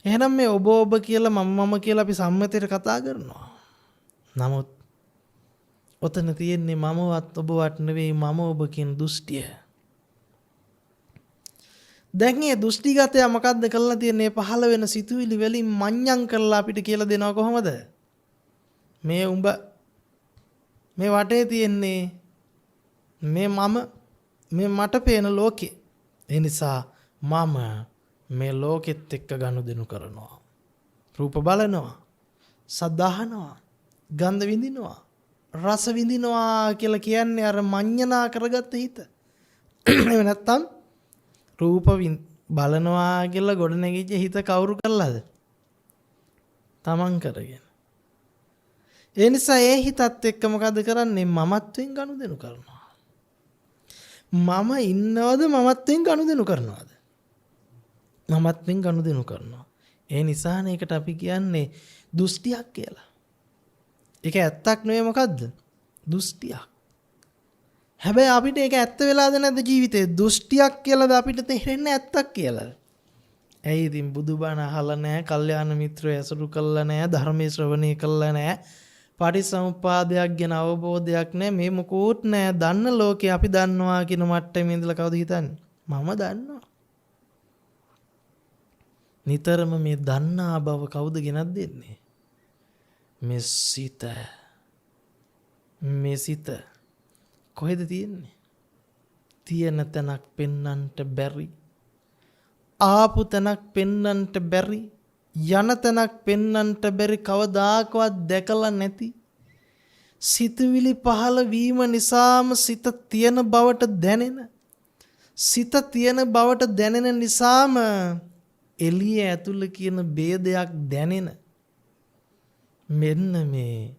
එහෙනම් මේ ඔබ කියලා මම කියලා අපි සම්මතයට කතා කරනවා. නමුත් ඔතන තියෙන්නේ මමවත් ඔබවත් නෙවෙයි මම ඔබ කියන දෘෂ්ටිය. දැන් මේ දෘෂ්ටිගතය මොකද්ද කරලා තියෙන්නේ? පහළ වෙන සිතුවිලි වලින් මඤ්ඤම් කරලා අපිට කියලා දෙනවා කොහොමද? මේ උඹ මේ වටේ තියෙන්නේ මේ මේ මට පේන ලෝකේ. ඒ නිසා මම මේ ලෝකෙත් එක්ක ගනුදෙනු කරනවා. රූප බලනවා, සද්ද අහනවා, ගන්ධ විඳිනවා, රස විඳිනවා කියලා කියන්නේ අර මඤ්ඤණා කරගත්ත හිත. එහෙම නැත්තම් රූප බලනවා කියලා ගොඩනැගිච්ච හිත කවුරු කරලාද? තමන් කරගෙන. ඒ නිසා ඒ හිතත් එක්ක මොකද කරන්නේ? මමත්වෙන් ගනුදෙනු කරනවා. මම ඉන්නවද මමත්වෙන් ගනුදෙනු කරනවද? මමත්වෙන් ගනුදෙනු කරනවා. ඒ නිසානේ ඒකට අපි කියන්නේ දෘෂ්ටියක් කියලා. ඒක ඇත්තක් නෙවෙයි මොකද්ද? දෘෂ්ටියක්. හැබැයි අපිට ඒක ඇත්ත වෙලාද නැද්ද ජීවිතේ? දෘෂ්ටියක් කියලාද අපිට තේරෙන්නේ ඇත්තක් කියලා? ඇයි ඉතින් බුදුබණ අහලා නැහැ, කල්යාණ මිත්‍රය ඇසුරු කළා නැහැ, ධර්මයේ ශ්‍රවණය කළා නැහැ, පටිසමුපාදයක් ගැන අවබෝධයක් නැහැ, මේ මොකෝත් නැහැ. දන්න ලෝකේ අපි දන්නවා කියන මට්ටමේ ඉඳලා කවුද හිතන්නේ? මම දන්නවා. නිතරම මේ දන්නා බව කවුද ගෙනත් දෙන්නේ? මේ සිත කොහෙද තියෙන්නේ? තියෙන තැනක් පෙන්නන්ට බැරි, ආපු තැනක් පෙන්නන්ට බැරි, යන තැනක් පෙන්නන්ට බැරි, කවදාකවත් දැකලා නැති සිතුවිලි පහළ වීම නිසාම සිත තියෙන බවට දැනෙන නිසාම එළිය ඇතුළ කියන ભેදයක් දැනෙන මෙන්න මේ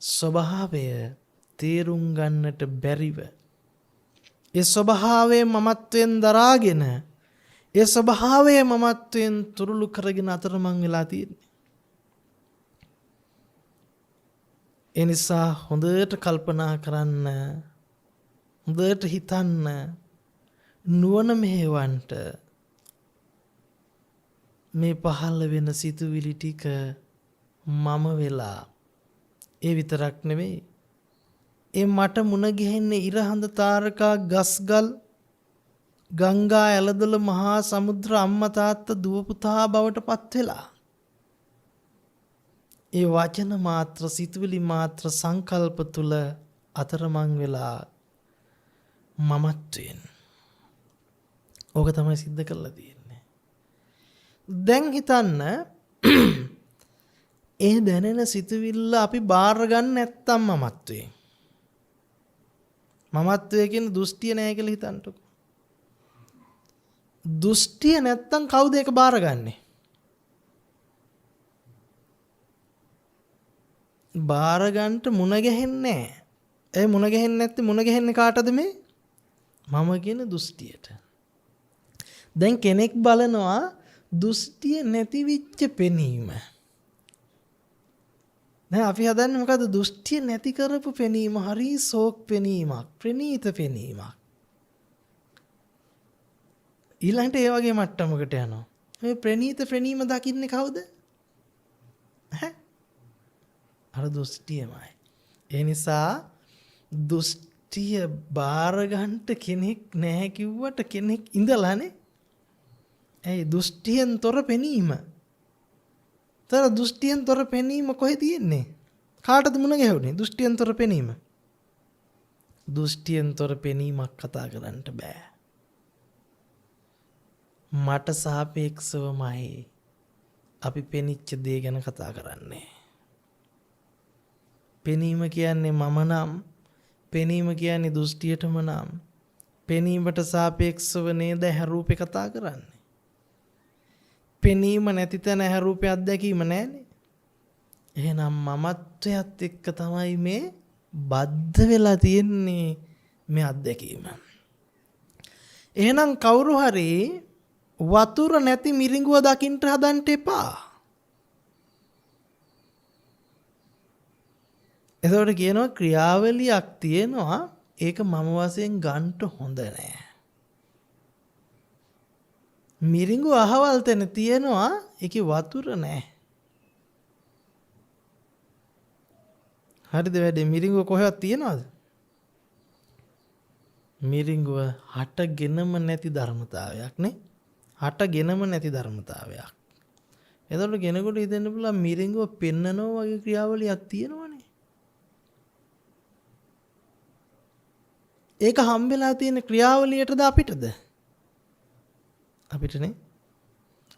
ස්වභාවය තේරුම් ගන්නට බැරිව ඒ ස්වභාවයේ මමත්වයෙන් දරාගෙන ඒ ස්වභාවයේ මමත්වයෙන් තුරුළු කරගෙන අතරමං වෙලා තියෙන්නේ. ඒ නිසා හොඳට කල්පනා කරන්න, හොඳට හිතන්න, නුවණ මෙහෙවන්න. මේ පහළ වෙන සිතුවිලි ටික මම වෙලා ඒ විතරක් නෙවෙයි, ඒ මට මුණ ගැහෙන්නේ ඉරහඳ තාරකා ගස්ගල් ගංගා ඇලදොල මහා සමුද්‍ර අම්මා තාත්තා දුව පුතා බවට පත් වෙලා ඒ වචන මාත්‍ර සිතුවිලි මාත්‍ර සංකල්ප තුල අතරමං වෙලා මමත්වෙන් ඕක තමයි සිද්ධ කරලා තියෙන්නේ. දැන් හිතන්න ඒ දැනෙන සිතුවිල්ල අපි බාර ගන්න නැත්තම් මමත්වයේ කියන දෘෂ්ටිය නැහැ කියලා හිතන්නකො. දෘෂ්ටිය නැත්තම් කවුද ඒක බාරගන්නේ? බාරගන්නට මුණ ගැහෙන්නේ නැහැ. ඒ මුණ ගැහෙන්නේ නැත්තේ මුණ ගැහෙන්නේ කාටද මේ? මම කියන දෘෂ්ටියට. දැන් කෙනෙක් බලනවා දෘෂ්ටිය නැති විච්ච පෙනීම. නෑ අපි හදන්නේ මොකද්ද? දෘෂ්ටිය නැති කරපු පෙනීම හරි සෝක් පෙනීමක්, ප්‍රණීත පෙනීමක්. ඊළඟට ඒ වගේ මට්ටමකට යනවා. මේ ප්‍රණීත ප්‍රණීම දකින්නේ කවුද? අර දෘෂ්ටියමයි. ඒ නිසා දෘෂ්ටිය බාර ගන්නට කෙනෙක් නැහැ කිව්වට කෙනෙක් ඉඳලානේ. ඒ දෘෂ්ටියෙන් තොර පෙනීම. තර දෘෂ්ටියෙන් තොර පෙනීම කොහෙද තියෙන්නේ? කාටද මුණ ගැහුනේ? දෘෂ්ටියෙන් තොර පෙනීම. දෘෂ්ටියෙන් තොර පෙනීමක් කතා කරන්න බෑ. මට සාපේක්ෂවමයි අපි පෙනිච්ච දේ ගැන කතා කරන්නේ. පෙනීම කියන්නේ මම නම්, පෙනීම කියන්නේ දෘෂ්ටියටම නම්, පෙනීමට සාපේක්ෂව නේද ඇහැ රූපේ කතා කරන්නේ. පෙනීම නැති තැන ඇහැ රූපේ අත්දැකීම නැහැනේ. එහෙනම් මමත්වයට එක්ක තමයි මේ බද්ධ වෙලා තියෙන්නේ මේ අත්දැකීම. එහෙනම් කවුරු හරි වතුර නැති මිරිඟුව දකින්න හදන්න එපා. එතකොට කියනවා ක්‍රියාවලියක් තියෙනවා, ඒක මම වශයෙන් ගන්නට හොඳ නෑ. මිරිඟුව අහවල් තැන තියෙනවා, ඒකේ වතුර නෑ. හරිද වැඩේ? මිරිඟුව කොහෙවත් තියනවද? මිරිඟුව හටගෙනම නැති ධර්මතාවයක් නේ. හටගෙනම නැති ධර්මතාවයක්. එතකොට කෙනෙකුට හිතෙන්න පුළුවන් මිරිඟුව පෙන්නනවා වගේ ක්‍රියාවලියක් තියෙනවනේ. ඒක හම්බෙලා තියෙන ක්‍රියාවලියටද අපිටද? අපිටනේ.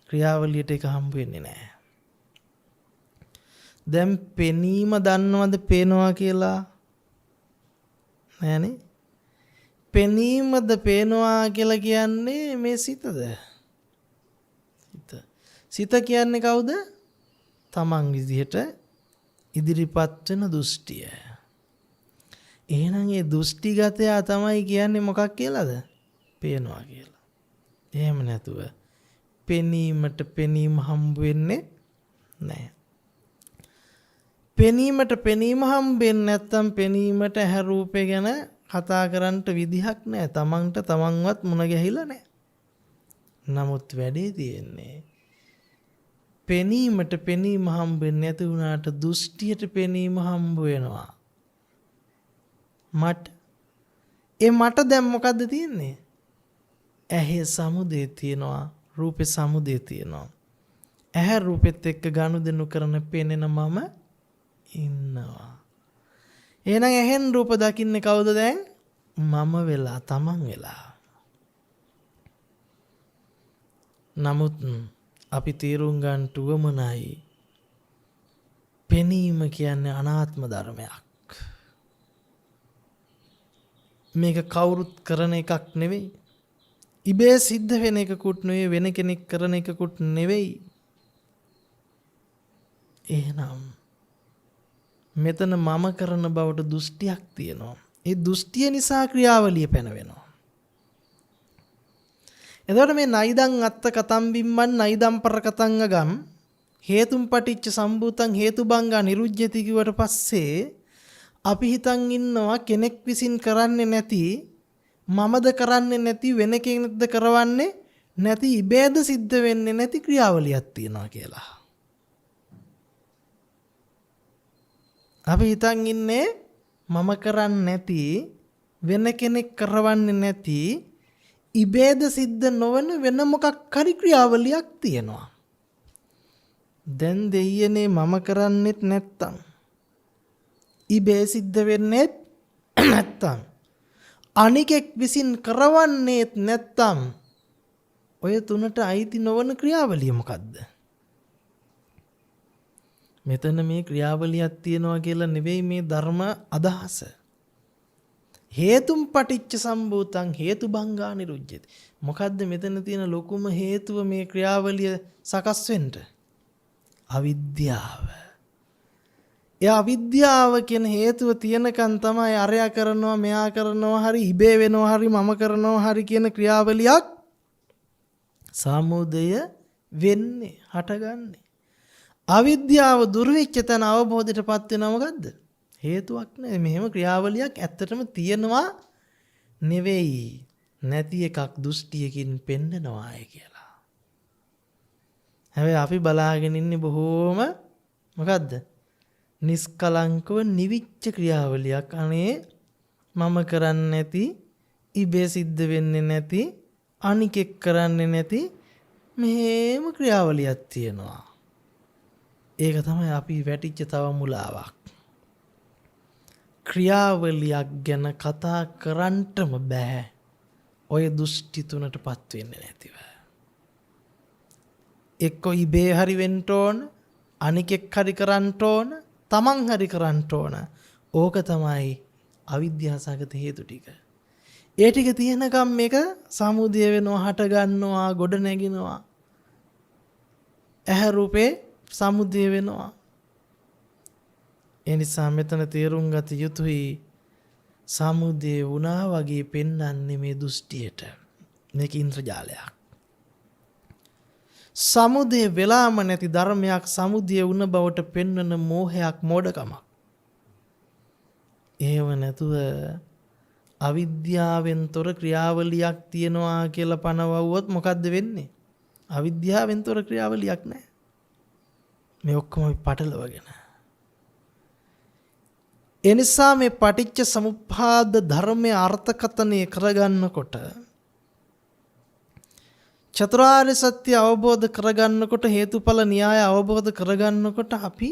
ක්‍රියාවලියට ඒක හම්බ වෙන්නේ නැහැ. දැන් පෙනීම දන්නවද පේනවා කියලා? නෑනේ. පෙනීමද පේනවා කියලා කියන්නේ මේ සිතද? සිත කියන්නේ කවුද? තමන් විදිහට ඉදිරිපත් වෙන දෘෂ්ටිය. එහෙනම් ඒ දෘෂ්ටිගතය තමයි කියන්නේ මොකක් කියලාද? පේනවා කියලා. එහෙම නැතුව පෙනීමට පෙනීම හම්බ වෙන්නේ නැහැ. පෙනීමට පෙනීම හම්බෙන්නේ නැත්තම් පෙනීමට ඇහැ රූපේ ගැන කතා කරන්නට විදිහක් නැහැ. තමන්ට තමන්වත් මුණ ගැහිලා නැහැ. නමුත් වැඩේ තියෙන්නේ පෙනීමට පෙනීම හම්බෙන්නේ නැති වුණාට දෘෂ්ටියට පෙනීම හම්බ වෙනවා. මට දැන් මොකද්ද තියෙන්නේ? ඇහි සමුදේ තියෙනවා, රූපේ සමුදේ තියෙනවා. ඇහැ රූපෙත් එක්ක ගනුදෙනු කරන පෙනෙන මම ඉන්නවා. එහෙනම් ඇහෙන් රූප දකින්නේ කවුද දැන්? මම වෙලා, තමන් වෙලා. නමුත් අපි තේරුම් ගන්න උවමනයි පෙනීම කියන්නේ අනාත්ම ධර්මයක්. මේක කවුරුත් කරන එකක් නෙවෙයි. ඉබේ සිද්ධ වෙන එකකුත් නෙවෙයි, වෙන කෙනෙක් කරන එකකුත් නෙවෙයි. එහෙනම් මෙතන මම කරන බවට දෘෂ්ටියක් තියෙනවා. ඒ දෘෂ්ටිය නිසා ක්‍රියාවලිය පැනවෙනවා. එතකොට මේ නයිදං අත්ත කතම් බිම්මන් නයිදම් පර කතං අගම් හේතුම් පටිච්ච සම්භූතං හේතුබංගා නිරුජ්ජති කිව්වට පස්සේ අපි හිතන් ඉන්නවා කෙනෙක් විසින් කරන්නේ නැති, මමද කරන්නේ නැති, වෙන කෙනෙක්ද කරවන්නේ නැති, ඉබේද සිද්ධ වෙන්නේ නැති ක්‍රියාවලියක් තියෙනවා කියලා. අපි හිතන් ඉන්නේ මම කරන්නේ නැති, වෙන කෙනෙක් කරවන්නේ නැති, ඉබේද සිද්ධ නොවන වෙන මොකක් හරි ක්‍රියාවලියක් තියෙනවා. දැන් දෙයියනේ මම කරන්නේත් නැත්තම්, ඉබේ සිද්ධ වෙන්නේත් නැත්තම්, අනිකෙක් විසින් කරවන්නේත් නැත්තම්, ඔය තුනට අයිති නොවන ක්‍රියාවලිය මොකද්ද? මෙතන මේ ක්‍රියාවලියක් තියෙනවා කියලා නෙවෙයි මේ ධර්ම අදහස. හේතුම් පටිච්ච සම්භූතං හේතුබංගා නිරුජ්ජති. මොකද්ද මෙතන තියෙන ලොකුම හේතුව මේ ක්‍රියාවලිය සකස් වෙන්න? අවිද්‍යාව. ඒ අවිද්‍යාව කියන හේතුව තියෙනකන් තමයි අරයා කරනවා, මෙයා කරනවා, හරි ඉබේ වෙනවා, හරි මම කරනවා, හරි කියන ක්‍රියාවලියක් සමුදය වෙන්නේ, හටගන්නේ. අවිද්‍යාව දුරු වෙච්ච තැන අවබෝධයටපත් වෙනවා මොකද්ද? හේතුවක් නෙවෙයි. මෙහෙම ක්‍රියාවලියක් ඇත්තටම තියෙනවා නෙවෙයි. නැති එකක් දෘෂ්ටියකින් පෙන්නනවායි කියලා. හැබැයි අපි බලාගෙන ඉන්නේ බොහෝම මොකද්ද? නිස්කලංකව නිවිච්ච ක්‍රියාවලියක්. අනේ මම කරන්නේ නැති, ඉබේ සිද්ධ වෙන්නේ නැති, අනිකෙක් කරන්නේ නැති මෙහෙම ක්‍රියාවලියක් තියෙනවා. ඒක තමයි අපි වැටිච්ච තව මුලාවක්. ක්‍රියාවලියක් ගැන කතා කරන්නටම බෑ. ඔය දෘෂ්ටි තුනටපත් වෙන්නේ නැතිව. එක්ක ඉබේ හරි වෙන්න ඕන, අනිකෙක් හරි කරන්න ඕන, තමන් හරි කරන්න ඕන. ඕක තමයි අවිද්‍යාසගත හේතු ටික. ඒ ටික තියෙනකම් මේක සමුදය වෙනවා, හට ගන්නවා, ගොඩ නැගිනවා. ඇහැ රූපේ සමුදය වෙනවා. ඒ නිසා මෙතන තේරුම් ගත යුතුයි සමුදය වුණා වගේ පෙන්වන්නේ මේ දෘෂ්ටියට. මේක ඉන්ද්‍රජාලයක්. සමුදය වෙලාම නැති ධර්මයක් සමුදය වුණ බවට පෙන්වන මෝහයක්, මෝඩකමක්. එහෙම නැතුව අවිද්‍යාවෙන් තොර ක්‍රියාවලියක් තියනවා කියලා පනවවුවොත් මොකද්ද වෙන්නේ? අවිද්‍යාවෙන් තොර ක්‍රියාවලියක් නැහැ. මේ ඔක්කොම අපි පටලවගෙන. ඒ නිසා මේ පටිච්ච සමුප්පාද ධර්මයේ අර්ථකථනය කරගන්නකොට, චතුරාර්ය සත්‍ය අවබෝධ කරගන්නකොට, හේතුඵල න්‍යාය අවබෝධ කරගන්නකොට අපි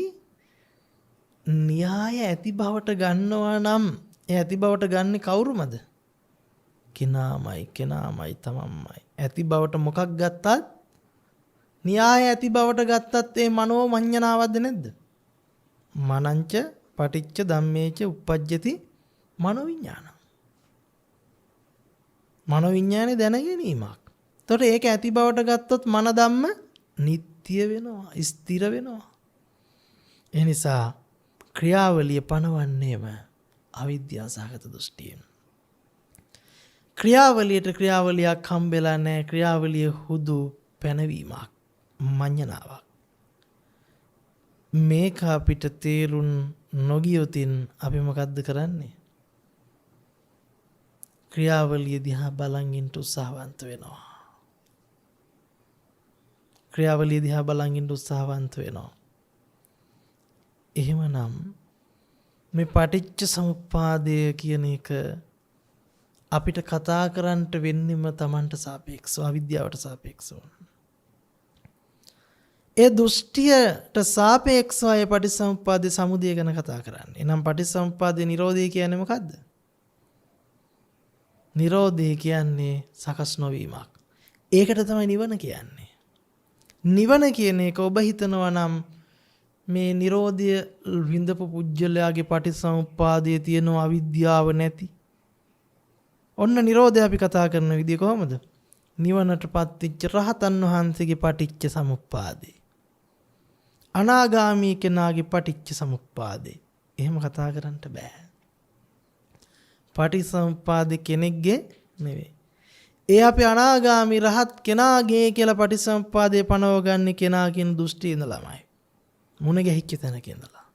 න්‍යාය ඇති බවට ගන්නවා නම් ඒ ඇති බවට ගන්නේ කවුරුමද? කෙනාමයි තමන්මයි. ඇති බවට මොකක් ගත්තත්, න්‍යාය ඇති බවට ගත්තත් ඒ මනෝ මඤ්ඤණාවක්ද නැද්ද? මනංච පටිච්ච ධම්මේච uppajjati මනෝ විඥාන. මනෝ විඥානේ දැන ගැනීමක්. එතකොට ඒක ඇති බවට ගත්තොත් මන ධම්ම නිට්ටය වෙනවා, ස්ථිර වෙනවා. ඒ නිසා ක්‍රියාවලිය පනවන්නේම අවිද්‍යාසහගත දෘෂ්ටියෙන්. ක්‍රියාවලියට ක්‍රියාවලියක් හම්බෙලා නැහැ. ක්‍රියාවලිය හුදු පැනවීමක්, මඤ්ඤණාවක්. මේක අපිට තේරුම් නොගියොතින් අපි මොකද්ද කරන්නේ? ක්‍රියාවලිය දිහා බලන් ඉන්න උත්සාහවන්ත වෙනවා. ක්‍රියාවලිය දිහා බලන් ඉන්න උත්සාහවන්ත වෙනවා. එහෙමනම් මේ පටිච්ච සමුප්පාදය කියන එක අපිට කතා කරන්නට වෙන්නෙම Tamanට සාපේක්ෂව, අවිද්‍යාවට සාපේක්ෂව. ඒ දෘෂ්ටියට සාපේක්ෂව ඒ පටිච්චසමුප්පාදයේ සමුදය ගැන කතා කරන්නේ. එහෙනම් පටිච්චසමුප්පාදයේ නිරෝධය කියන්නේ මොකද්ද? නිරෝධය කියන්නේ සකස් නොවීමක්. ඒකට තමයි නිවන කියන්නේ. නිවන කියන එක ඔබ හිතනවා නම් මේ නිරෝධය විඳපු පුජ්‍යලයාගේ පටිච්චසමුප්පාදයේ තියෙන අවිද්‍යාව නැති. ඔන්න නිරෝධය අපි කතා කරන විදිය කොහොමද? නිවනටපත් වෙච්ච රහතන් වහන්සේගේ පටිච්ච සමුප්පාදේ. අනාගාමී කෙනාගේ පටිච්ච සමුප්පාදේ. එහෙම කතා කරන්න බෑ. පටිච්චසමුප්පාදේ කෙනෙක්ගේ නෙවෙයි. ඒ අපි අනාගාමී රහත් කෙනාගේ කියලා පටිච්චසමුප්පාදේ පනවගන්නේ කෙනා කියන දෘෂ්ටිය ඉඳලාමයි. මුණ ගැහිච්ච තැනක ඉඳලා.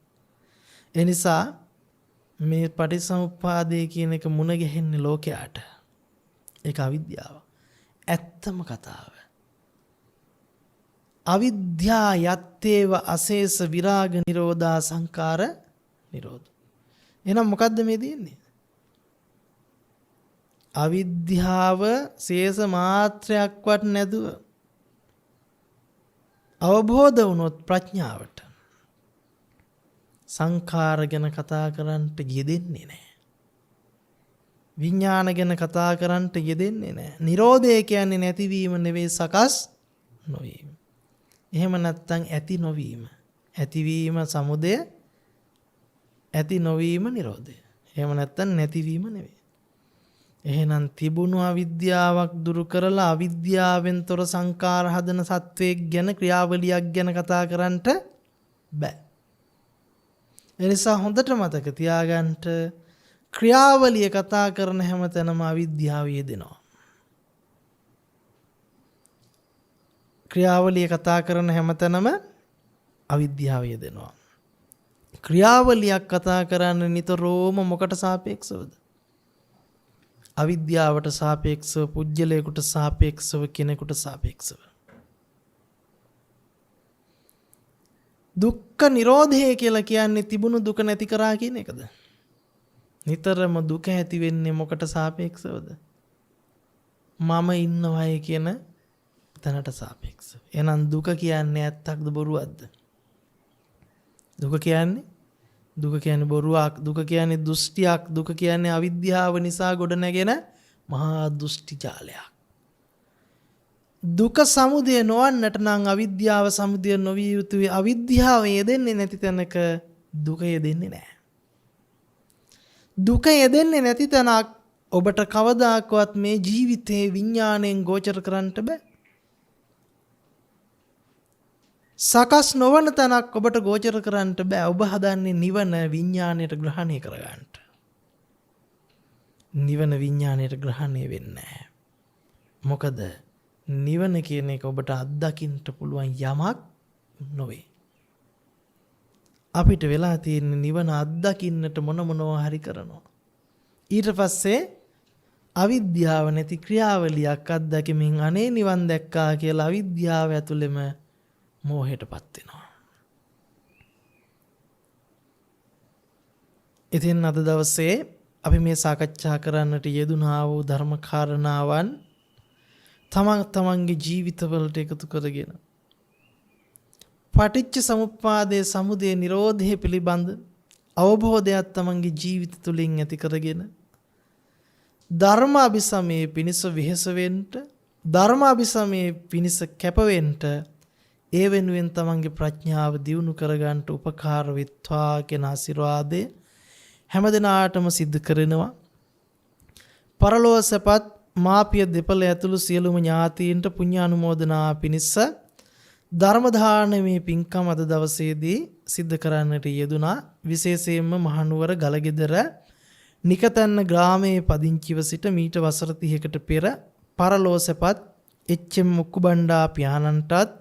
ඒ නිසා මේ පටිච්චසමුප්පාදේ කියන එක මුණ ගැහෙන්නේ ලෝකයට. ඒක අවිද්‍යාව. ඇත්තම කතාව. අවිද්‍යා යත්තේව අශේෂ විරාග නිරෝධා සංකාර නිරෝධ. එහෙනම් මොකද්ද මේ තියෙන්නේ? අවිද්‍යාව ශේෂ මාත්‍රයක්වත් නැතුව අවබෝධ වුණොත් ප්‍රඥාවට සංඛාර ගැන කතා කරන්නට යෙදෙන්නේ නැහැ. විඥාන ගැන කතා කරන්නට යෙදෙන්නේ නැහැ. නිරෝධය කියන්නේ නැතිවීම නෙවෙයි, සකස් නොවීම. එහෙම නැත්නම් ඇති නොවීම. ඇතිවීම සමුදය, ඇති නොවීම නිරෝධය. එහෙම නැත්නම් නැතිවීම නෙවෙයි. එහෙනම් තිබුණු අවිද්‍යාවක් දුරු කරලා අවිද්‍යාවෙන් තොර සංකාර හදන සත්වයක් ගැන, ක්‍රියාවලියක් ගැන කතා කරන්නට බෑ. ඒ නිසා හොඳට මතක තියාගන්න, ක්‍රියාවලිය කතා කරන හැම තැනම අවිද්‍යාව යෙදෙනවා. ක්‍රියාවලිය කතා කරන හැම තැනම අවිද්‍යාව යෙදෙනවා. ක්‍රියාවලියක් කතා කරන්න නිතරම මොකට සාපේක්ෂවද? අවිද්‍යාවට සාපේක්ෂව, පුජ්‍යලයකට සාපේක්ෂව, කෙනෙකුට සාපේක්ෂව. දුක්ඛ නිරෝධය කියලා කියන්නේ තිබුණු දුක නැති කරා කියන එකද? නිතරම දුක ඇති වෙන්නේ මොකට සාපේක්ෂවද? මම ඉන්නවයි කියන තැනට සාපේක්ෂව. එහෙනම් දුක කියන්නේ ඇත්තක්ද බොරුවක්ද? දුක කියන්නේ බොරුවක්. දුක කියන්නේ දෘෂ්ටියක්. දුක කියන්නේ අවිද්‍යාව නිසා ගොඩනැගෙන මහා දෘෂ්ටි ජාලයක්. දුක සමුදය නොවන්නට නම් අවිද්‍යාව සමුදය නොවිය යුතුයි. අවිද්‍යාව යෙදෙන්නේ නැති තැනක දුක යෙදෙන්නේ නැහැ. දුක යෙදෙන්නේ නැති තැනක් ඔබට කවදාකවත් මේ ජීවිතේ විඥාණයෙන් ගෝචර කරන්නට බෑ. සකස් නොවන තැනක් ඔබට ගෝචර කරන්නට බෑ. ඔබ හදන්නේ නිවන විඥාණයට ග්‍රහණය කරගන්නට. නිවන විඥාණයට ග්‍රහණය වෙන්නේ නැහැ. මොකද නිවන කියන එක ඔබට අත්දකින්න පුළුවන් යමක් නොවේ. අපිට වෙලා තියෙන නිවන අත්දකින්නට මොනවා හරි කරනවා. ඊට පස්සේ අවිද්‍යාව නැති ක්‍රියාවලියක් අත්දැකීමෙන් අනේ නිවන් දැක්කා කියලා අවිද්‍යාව ඇතුළෙම මෝහයටපත් වෙනවා. ඉතින් අද දවසේ අපි මේ සාකච්ඡා කරන්නට යෙදුනා වූ ධර්ම කාරණාවන් තමන්ගේ ජීවිතවලට එකතු කරගෙන පටිච්ච සමුප්පාදයේ සමුදය නිරෝධය පිළිබඳ අවබෝධයක් තමන්ගේ ජීවිත තුළින් ඇති කරගෙන ධර්ම අභිසමයේ පිණිස වෙහෙස වෙන්න, ධර්ම අභිසමයේ පිණිස කැප වෙන්න, ඒ වෙනුවෙන් තමන්ගේ ප්‍රඥාව දියුණු කරගන්න උපකාර වෙත්වා කියන ආශිර්වාදය හැමදිනාටම සිද්ධ කරනවා. පරලෝක සපත් මාපිය දෙපළ ඇතුළු සියලුම ඥාතීන්ට පුණ්‍ය අනුමෝදනා පිණිස ධර්ම දානමේ පින්කම අද දවසේදී සිද්ධ කරන්නට යෙදුනා. විශේෂයෙන්ම මහනුවර ගලගෙදර නිකතන්න ග්‍රාමයේ පදිංචිව සිට මීට වසර 30කට පෙර පරලෝක සපත් එච්.එම්. මුක්කුබණ්ඩා පියාණන්ටත්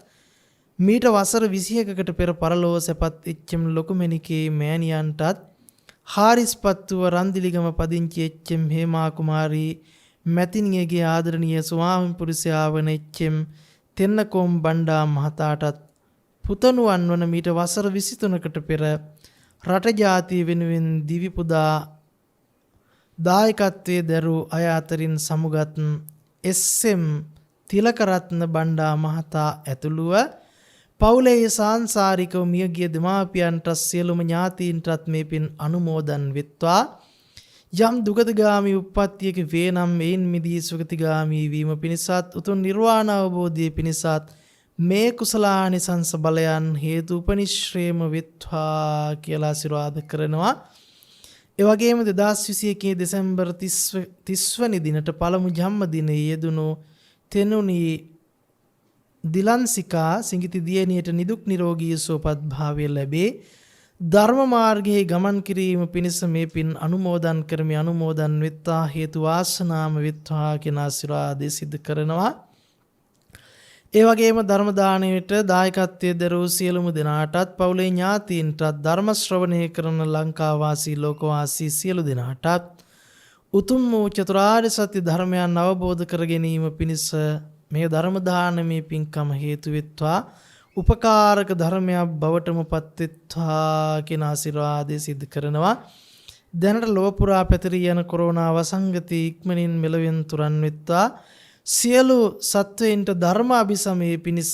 මීට වසර 21කට පෙර පරලෝක සපත් එච්.එම්. ලොකුමැණිකේ මෑණියන්ටත් හාරිස්පත්තුව රන්දිලිගම පදිංචි එච්.එම්. හේමා කුමාරී මැතිණියගේ ආදරණීය ස්වාමි පුරුෂයා වන එච්.එම්. තෙන්නකෝම් බණ්ඩා මහතාටත් පුතණුවන් වන මීට වසර 23කට පෙර රට ජාතිය වෙනුවෙන් දිවි පුදා දායකත්වයේ දරූ අය අතරින් සමුගත් එස්.එම්. තිලකරත්න බණ්ඩා මහතා ඇතුළුව පවුලේ සාංශාරිකව මියගිය දෙමාපියන්ට සියලුම ඥාතීන්ටත් මේ පින් අනුමෝදන් වෙත්වා. යම් දුගතිගාමී උප්පත්තියක වේනම් එයින් මිදී සුගතිගාමී වීම පිණිසත් උතුම් නිර්වාණ අවබෝධය පිණිසත් මේ කුසලානිසංස බලයන් හේතු උපනිශ්‍රේම වෙත්වා කියලා ආශිර්වාද කරනවා. ඒ වගේම 2021 දෙසැම්බර් 30 වෙනි දිනට පළමු ජන්මදිනයේ යෙදුණු තෙනුණි දිලන්සිකා සිඟිති දියණියට නිදුක් නිරෝගී සුවපත් භාවය ලැබේ. ධර්ම මාර්ගයේ ගමන් කිරීම පිණිස මේ පින් අනුමෝදන් කරමි. අනුමෝදන් වෙත්වා හේතු වාසනාම වෙත්වා කියන ආශිර්වාදය සිදු කරනවා. ඒ වගේම ධර්ම දාණයට දායකත්වයේ දරූ සියලුම දෙනාටත් පවුලේ ඥාතීන්ටත් ධර්ම ශ්‍රවණය කරන ලංකා වාසී ලෝක වාසී සියලු දෙනාටත් උතුම් වූ චතුරාර්ය සත්‍ය ධර්මයන් අවබෝධ කර ගැනීම පිණිස මේ ධර්ම දානමේ පින්කම හේතු වෙත්වා. උපකාරක ධර්මයක් බවටම පත් වෙත්වා කියන ආශිර්වාදය සිදු කරනවා. දැනට ලොව පුරා පැතිරී යන කොරෝනා වසංගතය ඉක්මනින් මෙලොවෙන් තුරන් වෙත්වා. සියලු සත්වයින්ට ධර්ම අභිසමයේ පිණිස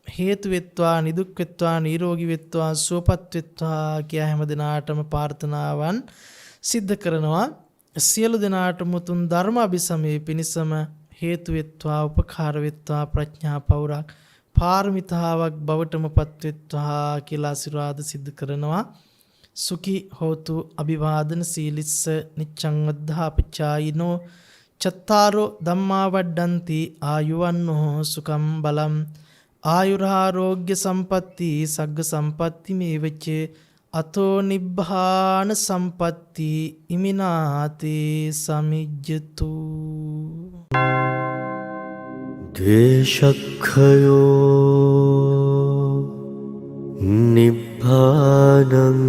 හේතු වෙත්වා, නිදුක් වෙත්වා, නිරෝගී වෙත්වා, සුවපත් වෙත්වා කියා හැම දිනාටම ප්‍රාර්ථනාවන් සිද්ධ කරනවා. සියලු දිනාටම උතුම් ධර්ම අභිසමයේ පිණිසම හේතු වෙත්වා, උපකාර වෙත්වා, ප්‍රඥා පෞරක් පාරමිතාවක් බවටම පත් වෙත්වා කියලා ආශිර්වාද සිද්ධ කරනවා. සුඛී හෝතු අභිවාදන සීලිස්ස නිච්ඡං වද්ධාපචායිනෝ චත්තාරෝ ධම්මා වඩ්ඩಂತಿ ආයුවන්නෝ සුඛම් බලම් ආයුරාෝග්‍ය සම්පatti සග්ග සම්පatti මේවච අතෝ නිබ්බාන සම්පatti ඉමිනාතේ සමිජ්ජතු. ද්වේෂක්ඛයෝ නිබ්බානං